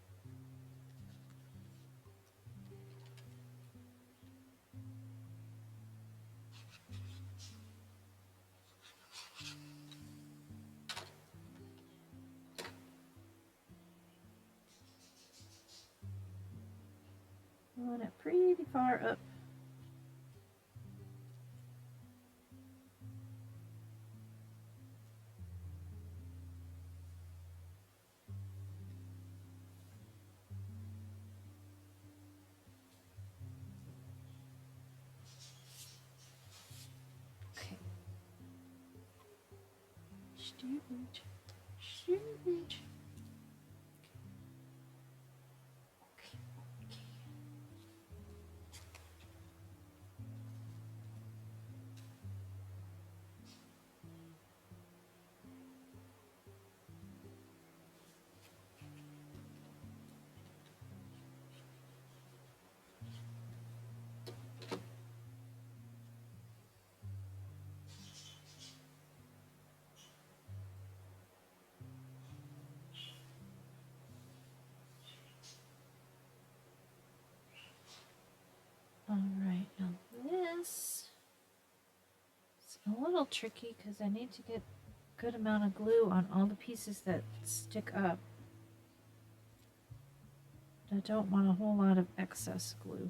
I want it pretty far up. Okay. Shoot. Shoot. Okay. a little tricky because I need to get a good amount of glue on all the pieces that stick up. I don't want a whole lot of excess glue.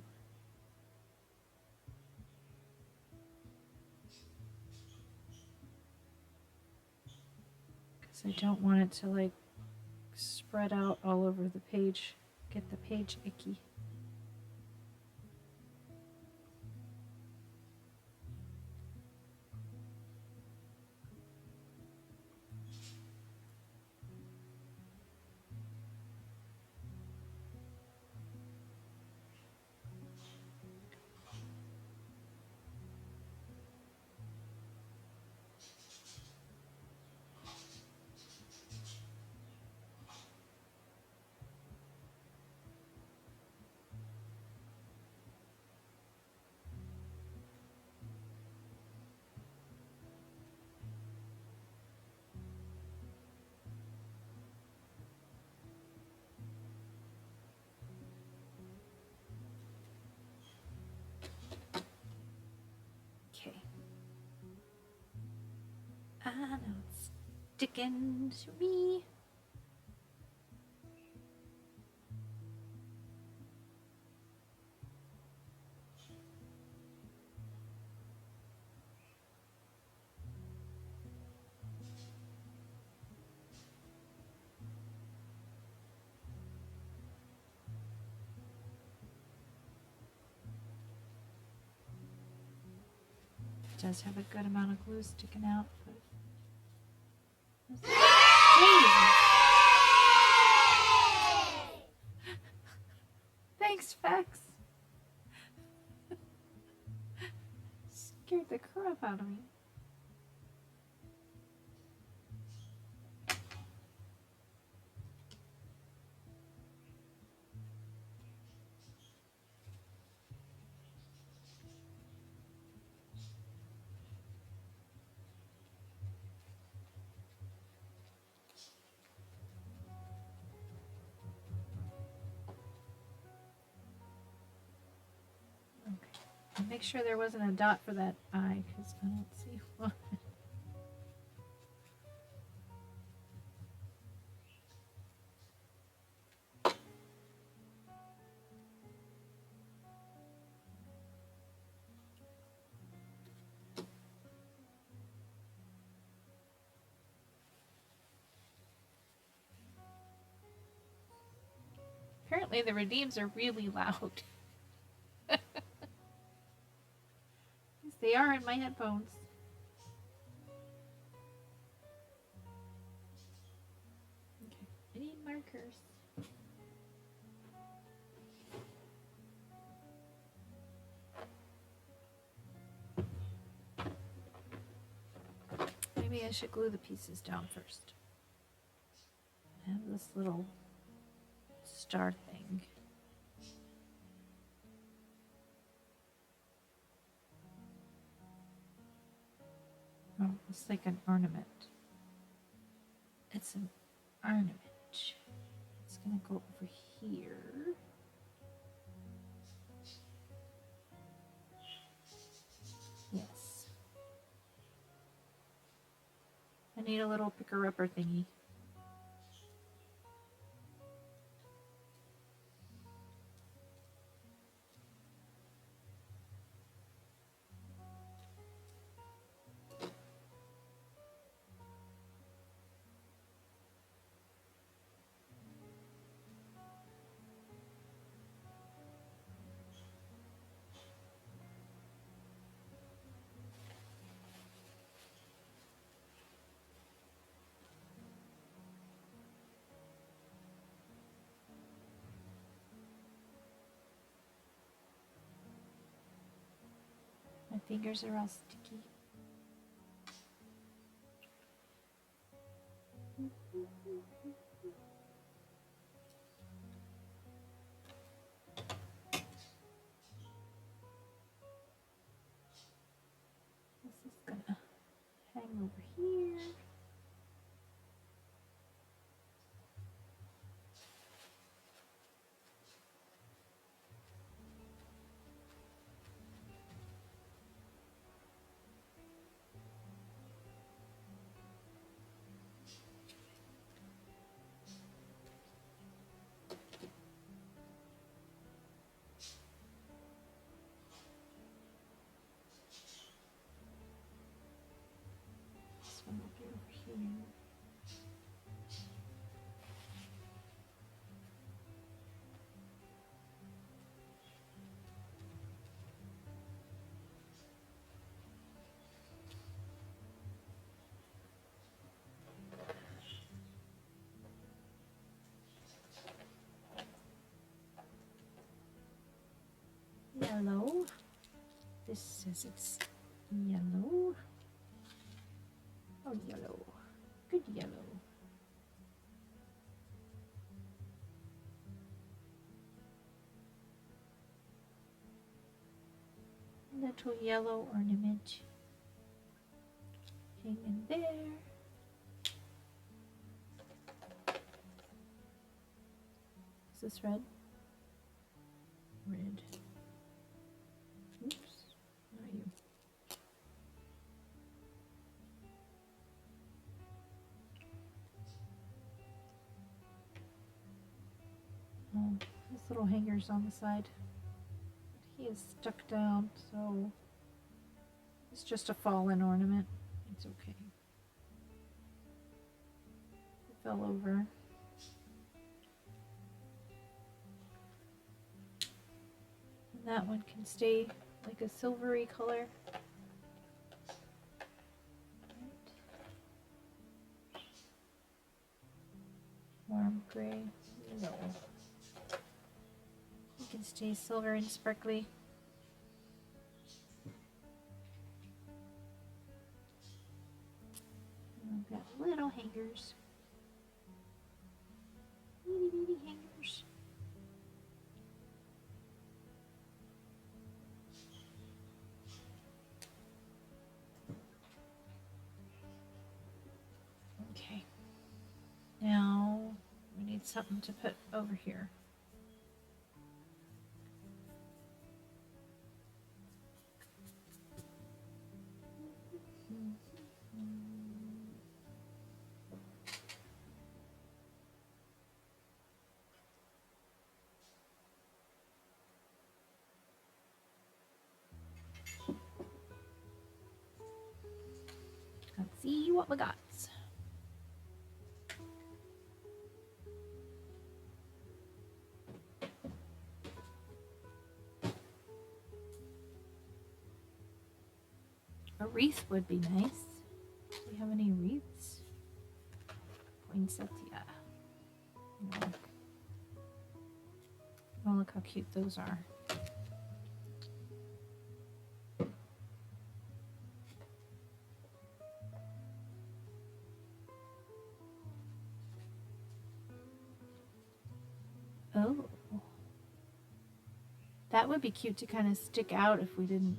Because I don't want it to like spread out all over the page, get the page icky. Okay. Now it's sticking to me. It does have a good amount of glue sticking out, but Jesus. Thanks, Fax. Scared the crap out of me. And make sure there wasn't a dot for that eye, because I don't see one. Apparently the redeems are really loud. Yes, they are in my headphones. Okay, I need markers. Maybe I should glue the pieces down first. I have this little star thing. Oh, it's like an ornament. It's an ornament. It's gonna go over here. Yes. I need a little picker-upper thingy. My fingers are all sticky. This is gonna hang over here. here. Yellow. This says it's yellow. Oh, yellow. Good yellow. Little yellow ornament hanging there. Is this red? Red. Oops, not you. Oh, this little hanger's on the side. He is stuck down, so it's just a fallen ornament. It's okay. It fell over. And that one can stay like a silvery color. Warm gray. No. You can stay silver and sparkly. And I've got little hangers. Itty bitty hangers. Okay. Now we need something to put over here. Let's see what we got. A wreath would be nice. Do we have any wreaths? Poinsettia. No. Oh, look how cute those are. Oh. That would be cute to kind of stick out if we didn't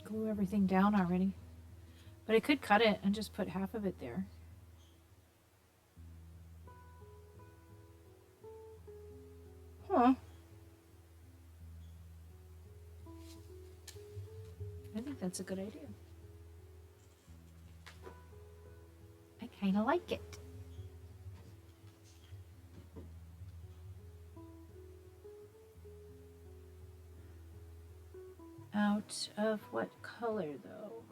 glue everything down already. But I could cut it and just put half of it there. Huh. I think that's a good idea. I kind of like it. Out of what color though?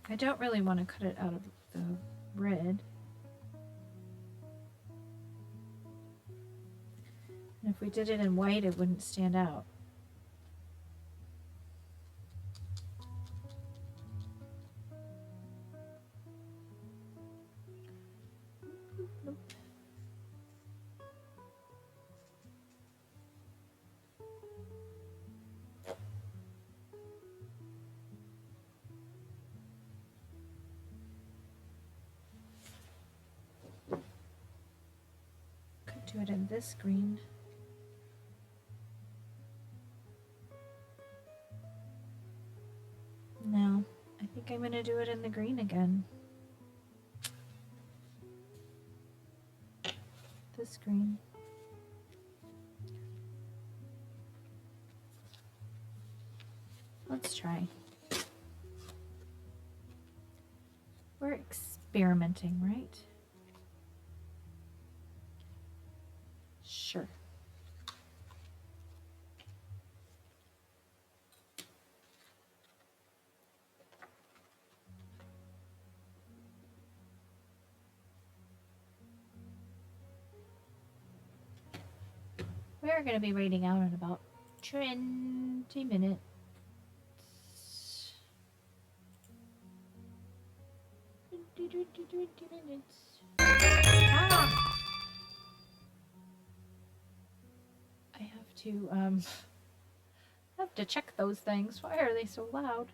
I don't really want to cut it out of the red. And if we did it in white, it wouldn't stand out. Nope. do it in this green. No, I think I'm going to do it in the green again. This green. Let's try. We're experimenting, right? Sure. We're going to be reading out in about 20 minutes. Ah! I have to check those things. Why are they so loud?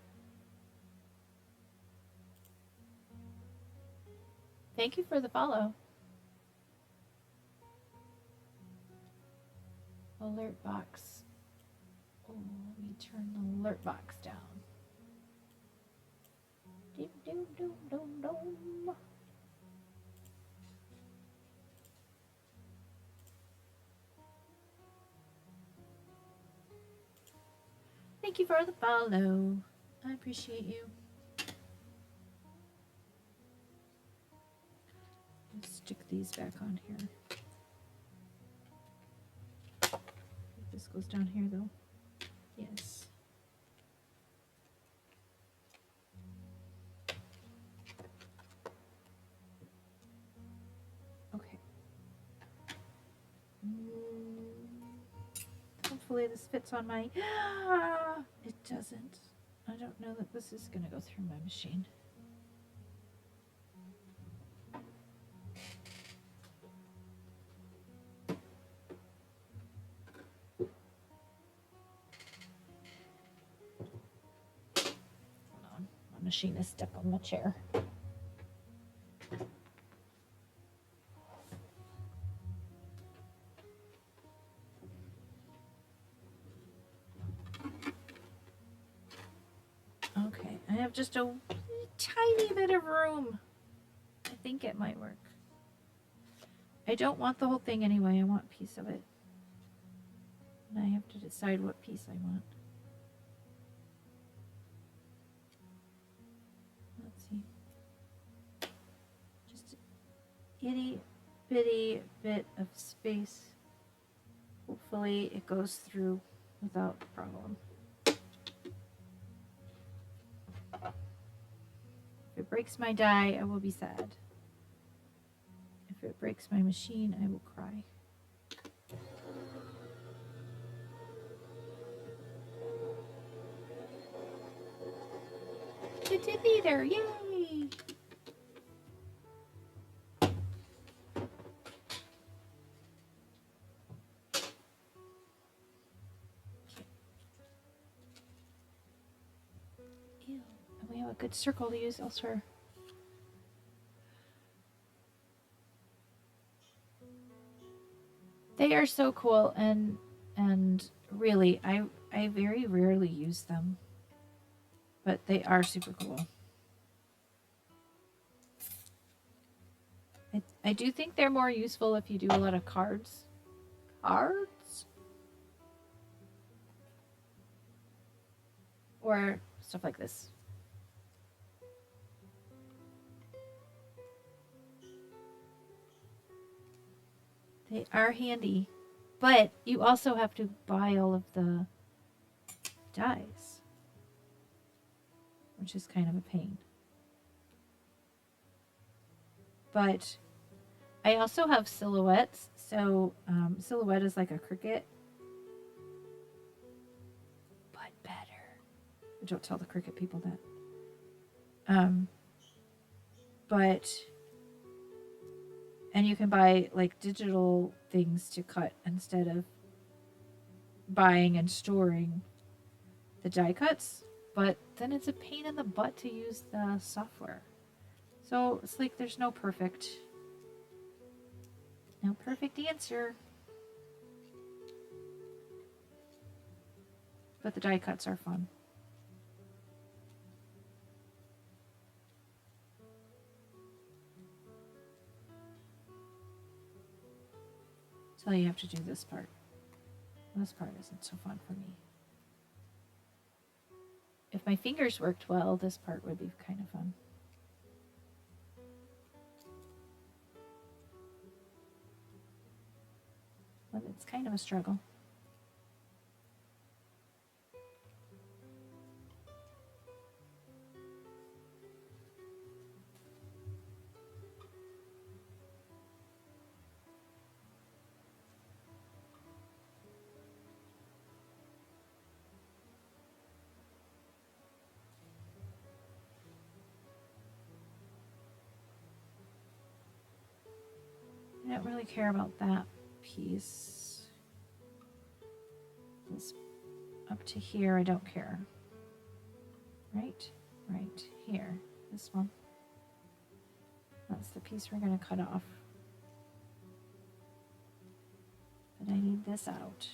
Thank you for the follow. Alert box. Oh, let me turn the alert box down. Dum, dum, dum, dum, dum. Thank you for the follow. I appreciate you. Let's stick these back on here. This goes down here though. Yes. Okay. Hopefully this fits on my... It doesn't. I don't know that this is going to go through my machine. Hold on. My machine is stuck on the chair. Okay, I have just a tiny bit of room. I think it might work. I don't want the whole thing anyway. I want a piece of it. And I have to decide what piece I want. Let's see. Just a itty bitty bit of space. Hopefully it goes through without problem. If it breaks my die, I will be sad. If it breaks my machine, I will cry. It did neither! Yay! Ew. And we have a good circle to use elsewhere. They are so cool, and really, I very rarely use them, but they are super cool. I do think they're more useful if you do a lot of cards. Cards? Or stuff like this. They are handy, but you also have to buy all of the dies, which is kind of a pain. But I also have silhouettes, so silhouette is like a cricket, but better. Don't tell the cricket people that. And you can buy like digital things to cut instead of buying and storing the die cuts, but then it's a pain in the butt to use the software. So it's like there's no perfect No perfect answer. But the die cuts are fun. So you have to do this part. This part isn't so fun for me. If my fingers worked well, this part would be kind of fun. But it's kind of a struggle. I don't really care about that piece. This up to here, I don't care. Right here. This one. That's the piece we're going to cut off. But I need this out.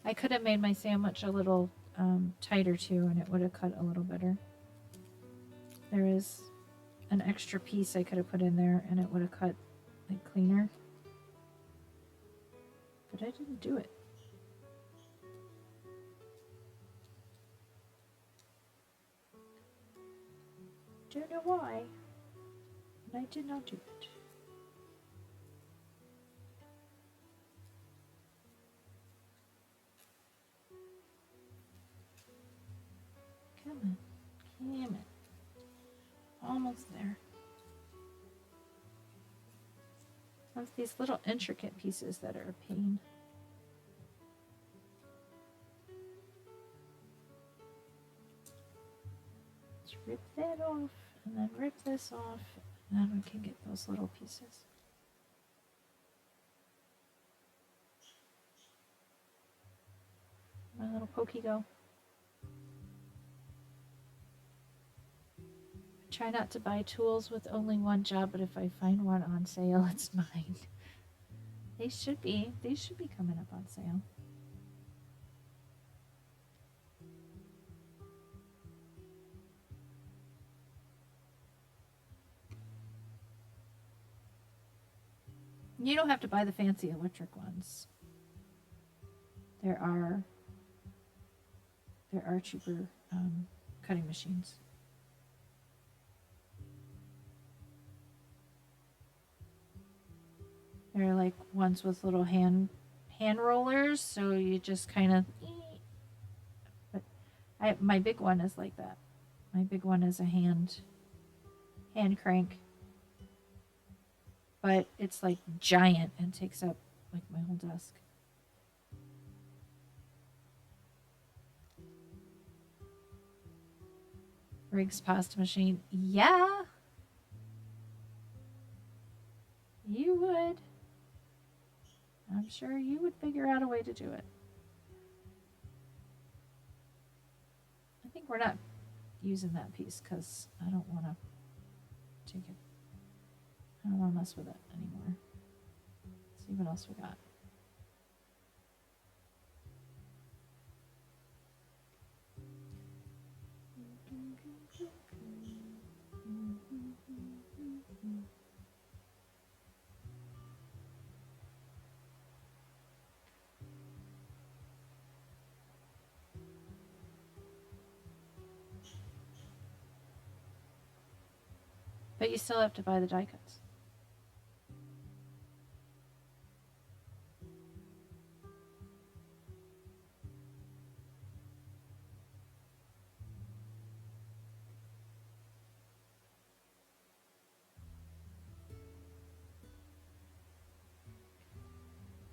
I could have made my sandwich a little tighter too, and it would have cut a little better. There is an extra piece I could have put in there, and it would have cut like cleaner. But I didn't do it. Don't know why, but I did not do it. Come on. Damn it. Almost there. It's these little intricate pieces that are a pain. Let's rip that off, and then rip this off, and then we can get those little pieces. My little pokey go. Try not to buy tools with only one job, but if I find one on sale, it's mine. They should be coming up on sale. You don't have to buy the fancy electric ones. There are cheaper cutting machines. They're like ones with little hand rollers, so you just kind of. But my big one is like that. My big one is a hand crank, but it's like giant and takes up like my whole desk. Riggs pasta machine, yeah, you would. I'm sure you would figure out a way to do it. I think we're not using that piece because I don't want to take it. I don't want to mess with it anymore. Let's see what else we got. But you still have to buy the die cuts.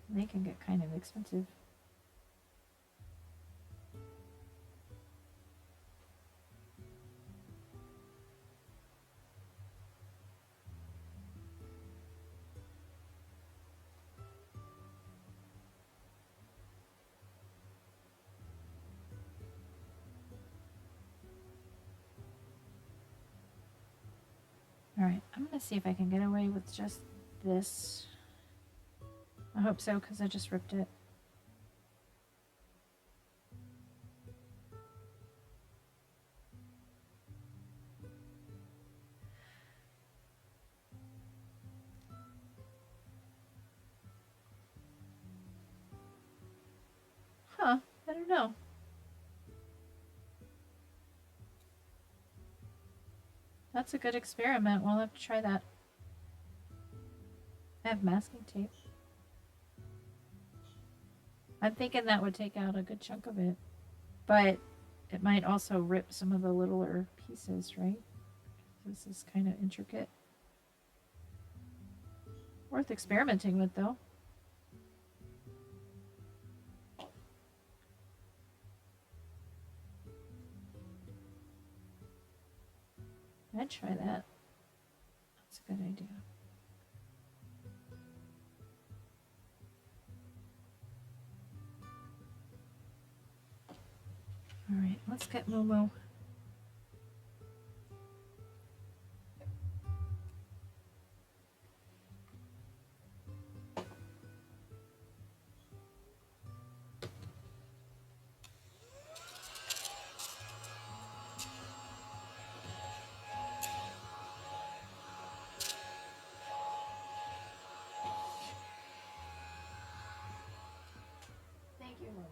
They can get kind of expensive. Alright, I'm gonna see if I can get away with just this. I hope so, because I just ripped it. Huh, I don't know. That's a good experiment. We'll have to try that. I have masking tape. I'm thinking that would take out a good chunk of it. But it might also rip some of the littler pieces, right? This is kind of intricate. Worth experimenting with, though. I'd try that. That's a good idea. All right, let's get Momo. Thank you, Momo.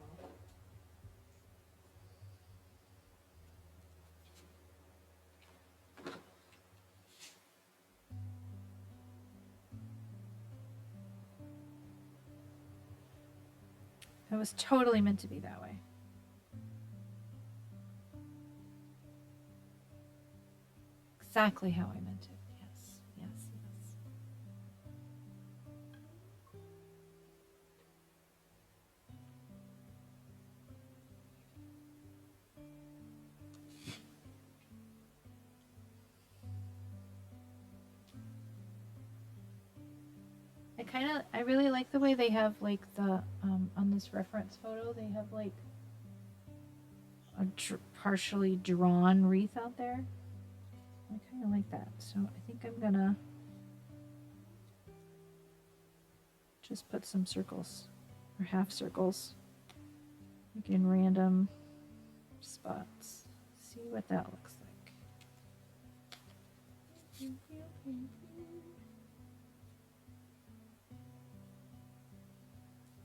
It was totally meant to be that way. Exactly how I meant it. Yes, yes, yes. I really like the way they have like the on this reference photo they have like a partially drawn wreath out there. I kind of like that, so I think I'm gonna just put some circles or half circles like in random spots. See what that looks like.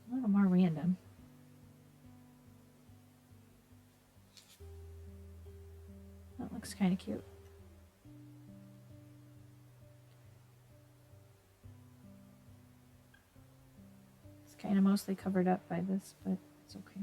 A little more random. That looks kind of cute. It's kind of mostly covered up by this, but it's okay.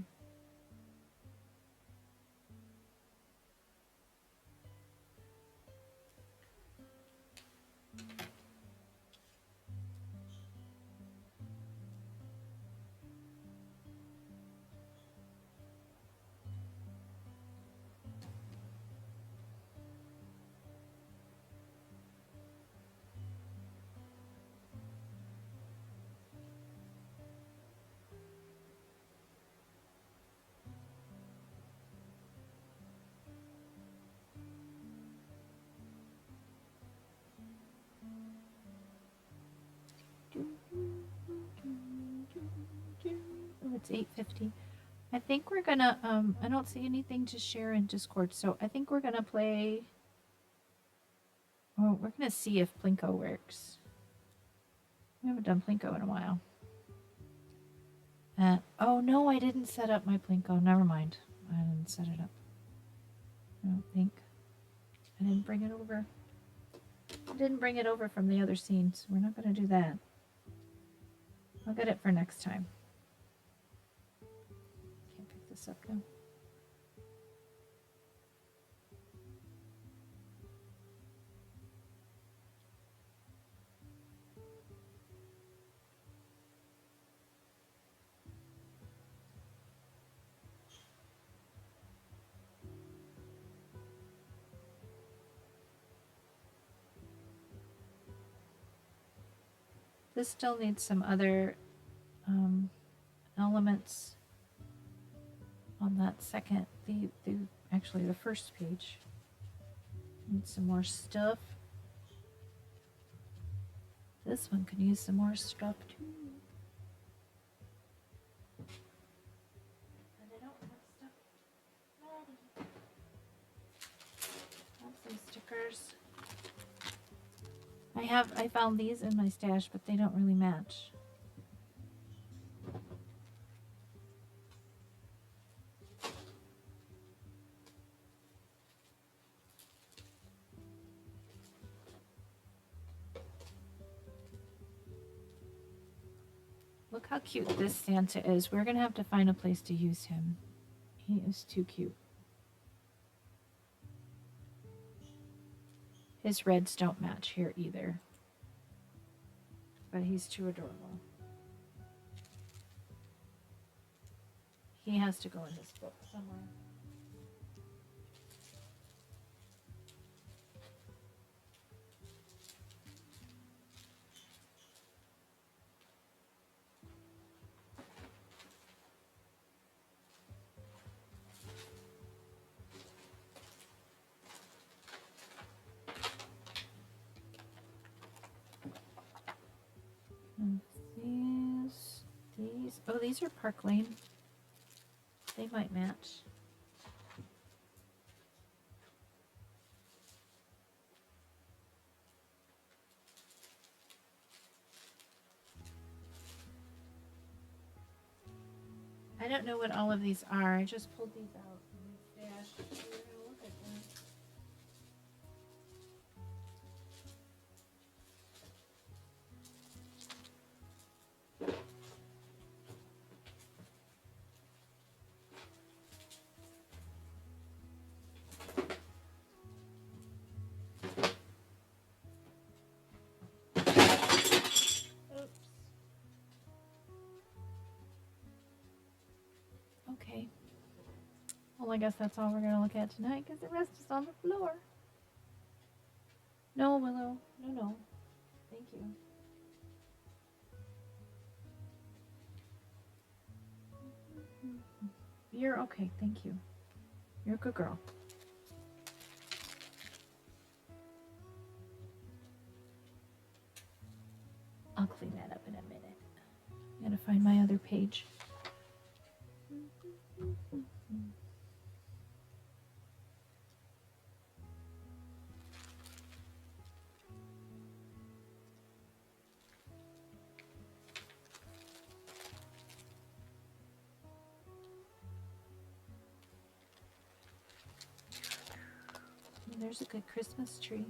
Oh, it's 8:50. I think we're gonna I don't see anything to share in Discord, so I think we're gonna play. Oh, we're gonna see if Plinko works. We haven't done Plinko in a while. Oh no, I didn't set up my Plinko. Never mind. I didn't set it up. I don't think. I didn't bring it over. I didn't bring it over from the other scene, so we're not gonna do that. I'll get it for next time. Can't pick this up now. This still needs some other elements on that second, actually the first page. Need some more stuff. This one could use some more stuff too. And I don't have stuff ready. I have some stickers. I found these in my stash, but they don't really match. Look how cute this Santa is. We're going to have to find a place to use him. He is too cute. His reds don't match here either. But he's too adorable. He has to go in this book somewhere. And these. Oh, these are Park Lane. They might match. I don't know what all of these are. I just pulled these out in my stash. So we're gonna look at them. Oops. Okay. Well, I guess that's all we're gonna look at tonight because the rest is on the floor. No, Willow. No, no. Thank you. You're okay. Thank you. You're a good girl. I'll clean that up in a minute. I gotta find my other page. And there's a good Christmas tree.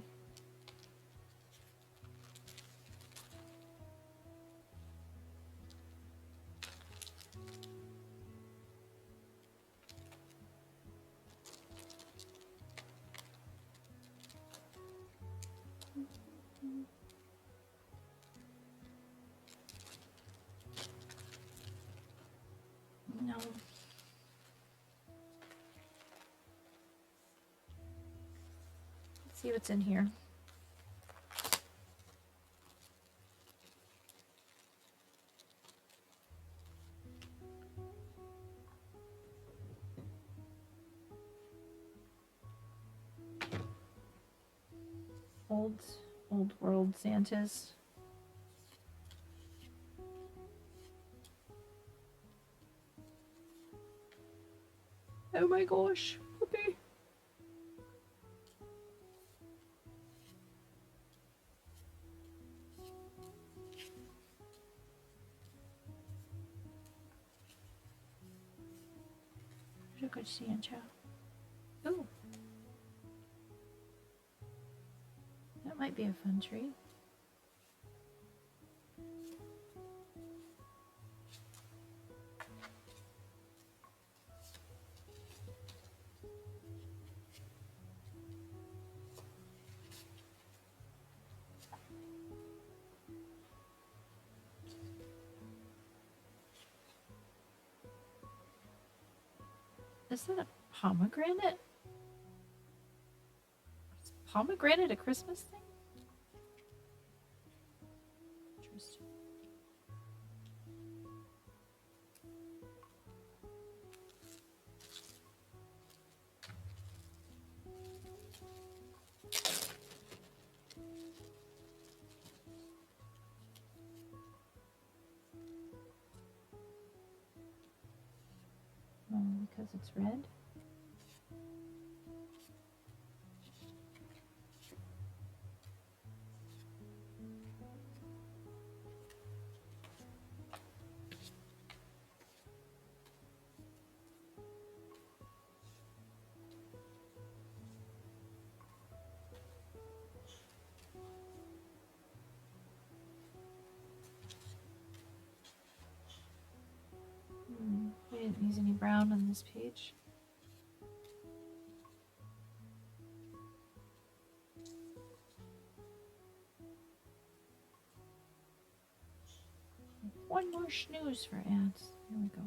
No. Let's see what's in here. Old world Santas. Oh my gosh, puppy. There's a good Santa. Ooh. That might be a fun tree. Is that a pomegranate? Is pomegranate a Christmas thing? Interesting. because it's red. We didn't use any brown on this page. One more snooze for ants. Here we go.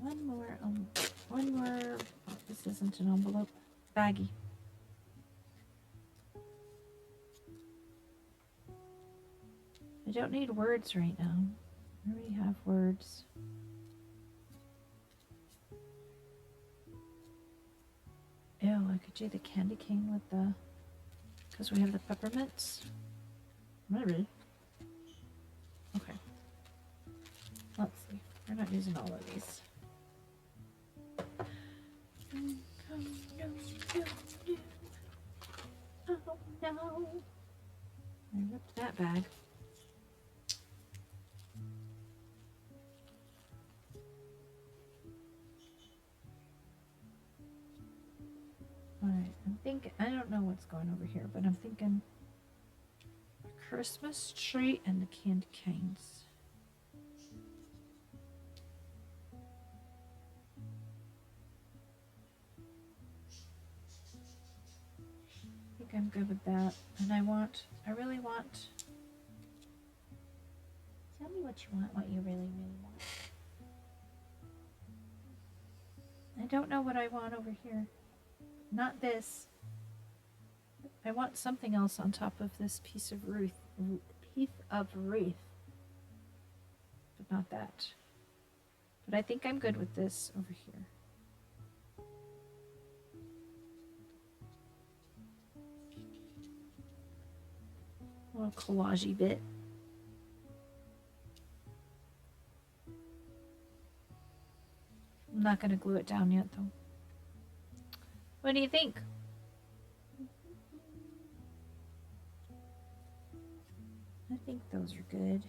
One more. Oh, this isn't an envelope. Baggie. I don't need words right now. I already have words. Ew, I could do the candy cane with the, because we have the peppermints. Maybe. Okay. Let's see. We're not using all of these. Oh no. I ripped that bag. Alright, I'm thinking, I don't know what's going over here, but I'm thinking a Christmas tree and the candy canes. I think I'm good with that. And I really want, tell me what you want, what you really, really want. I don't know what I want over here. Not this. I want something else on top of this piece of wreath. But not that. But I think I'm good with this over here. A little collage-y bit. I'm not going to glue it down yet, though. What do you think? I think those are good.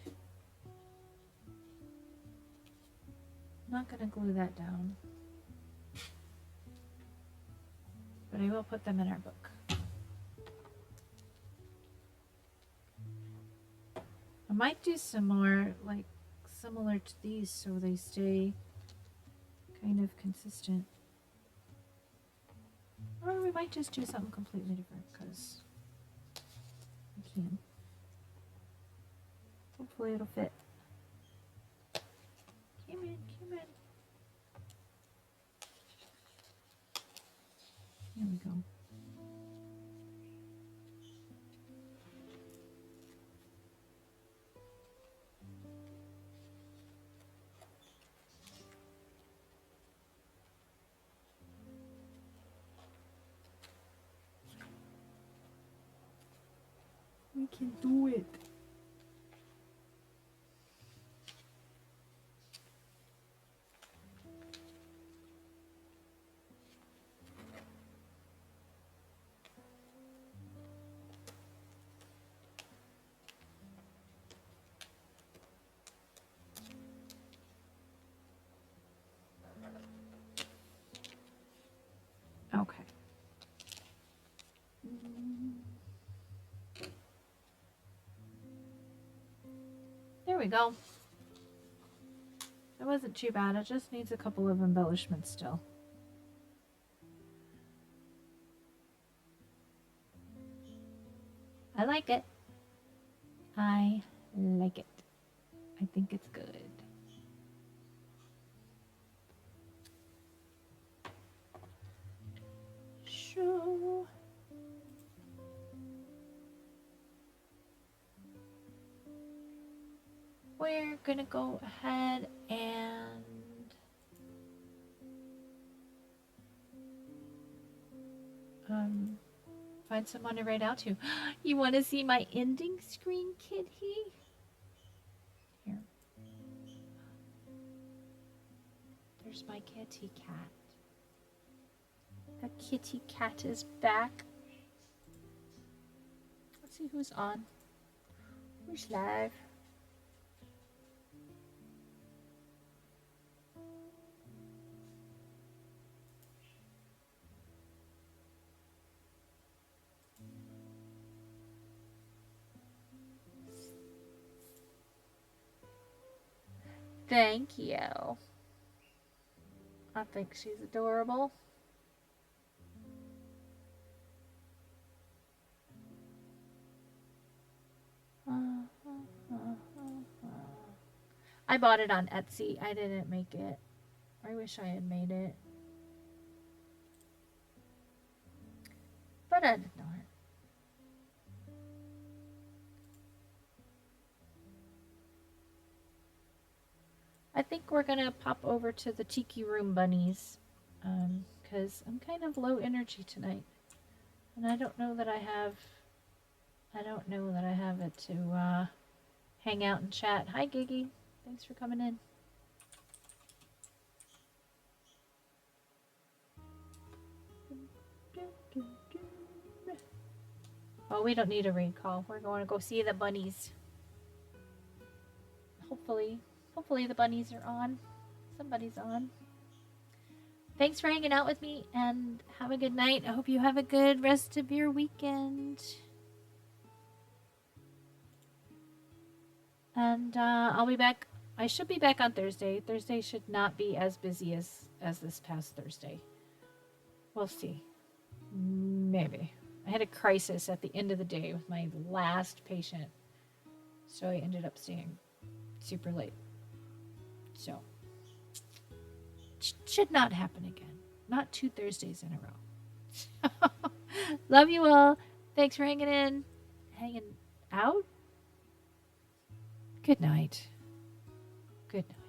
I'm not going to glue that down. But I will put them in our book. I might do some more, like, similar to these so they stay kind of consistent. Or we might just do something completely different because we can. Hopefully it'll fit. Come in, come in. Here we go. We can do it. Okay. There we go. It wasn't too bad. It just needs a couple of embellishments still. I like it. I like it. I think it's good. So we're gonna go ahead and Find someone to write out to. You want to see my ending screen, kitty? Here. There's my kitty cat. The kitty cat is back. Let's see who's on. Who's live? Thank you. I think she's adorable. I bought it on Etsy. I didn't make it. I wish I had made it. But I did not. I think we're gonna pop over to the Tiki Room bunnies, because I'm kind of low energy tonight, and I don't know that I have it to hang out and chat. Hi, Giggy. Thanks for coming in. Oh, we don't need a raid call. We're going to go see the bunnies. Hopefully the bunnies are on. Somebody's on. Thanks for hanging out with me, and have a good night. I hope you have a good rest of your weekend. And I'll be back. I should be back on Thursday. Thursday should not be as busy as this past Thursday. We'll see. Maybe. I had a crisis at the end of the day with my last patient, so I ended up staying super late. So, should not happen again. Not 2 Thursdays in a row. Love you all. Thanks for hanging out. Good night. Good night.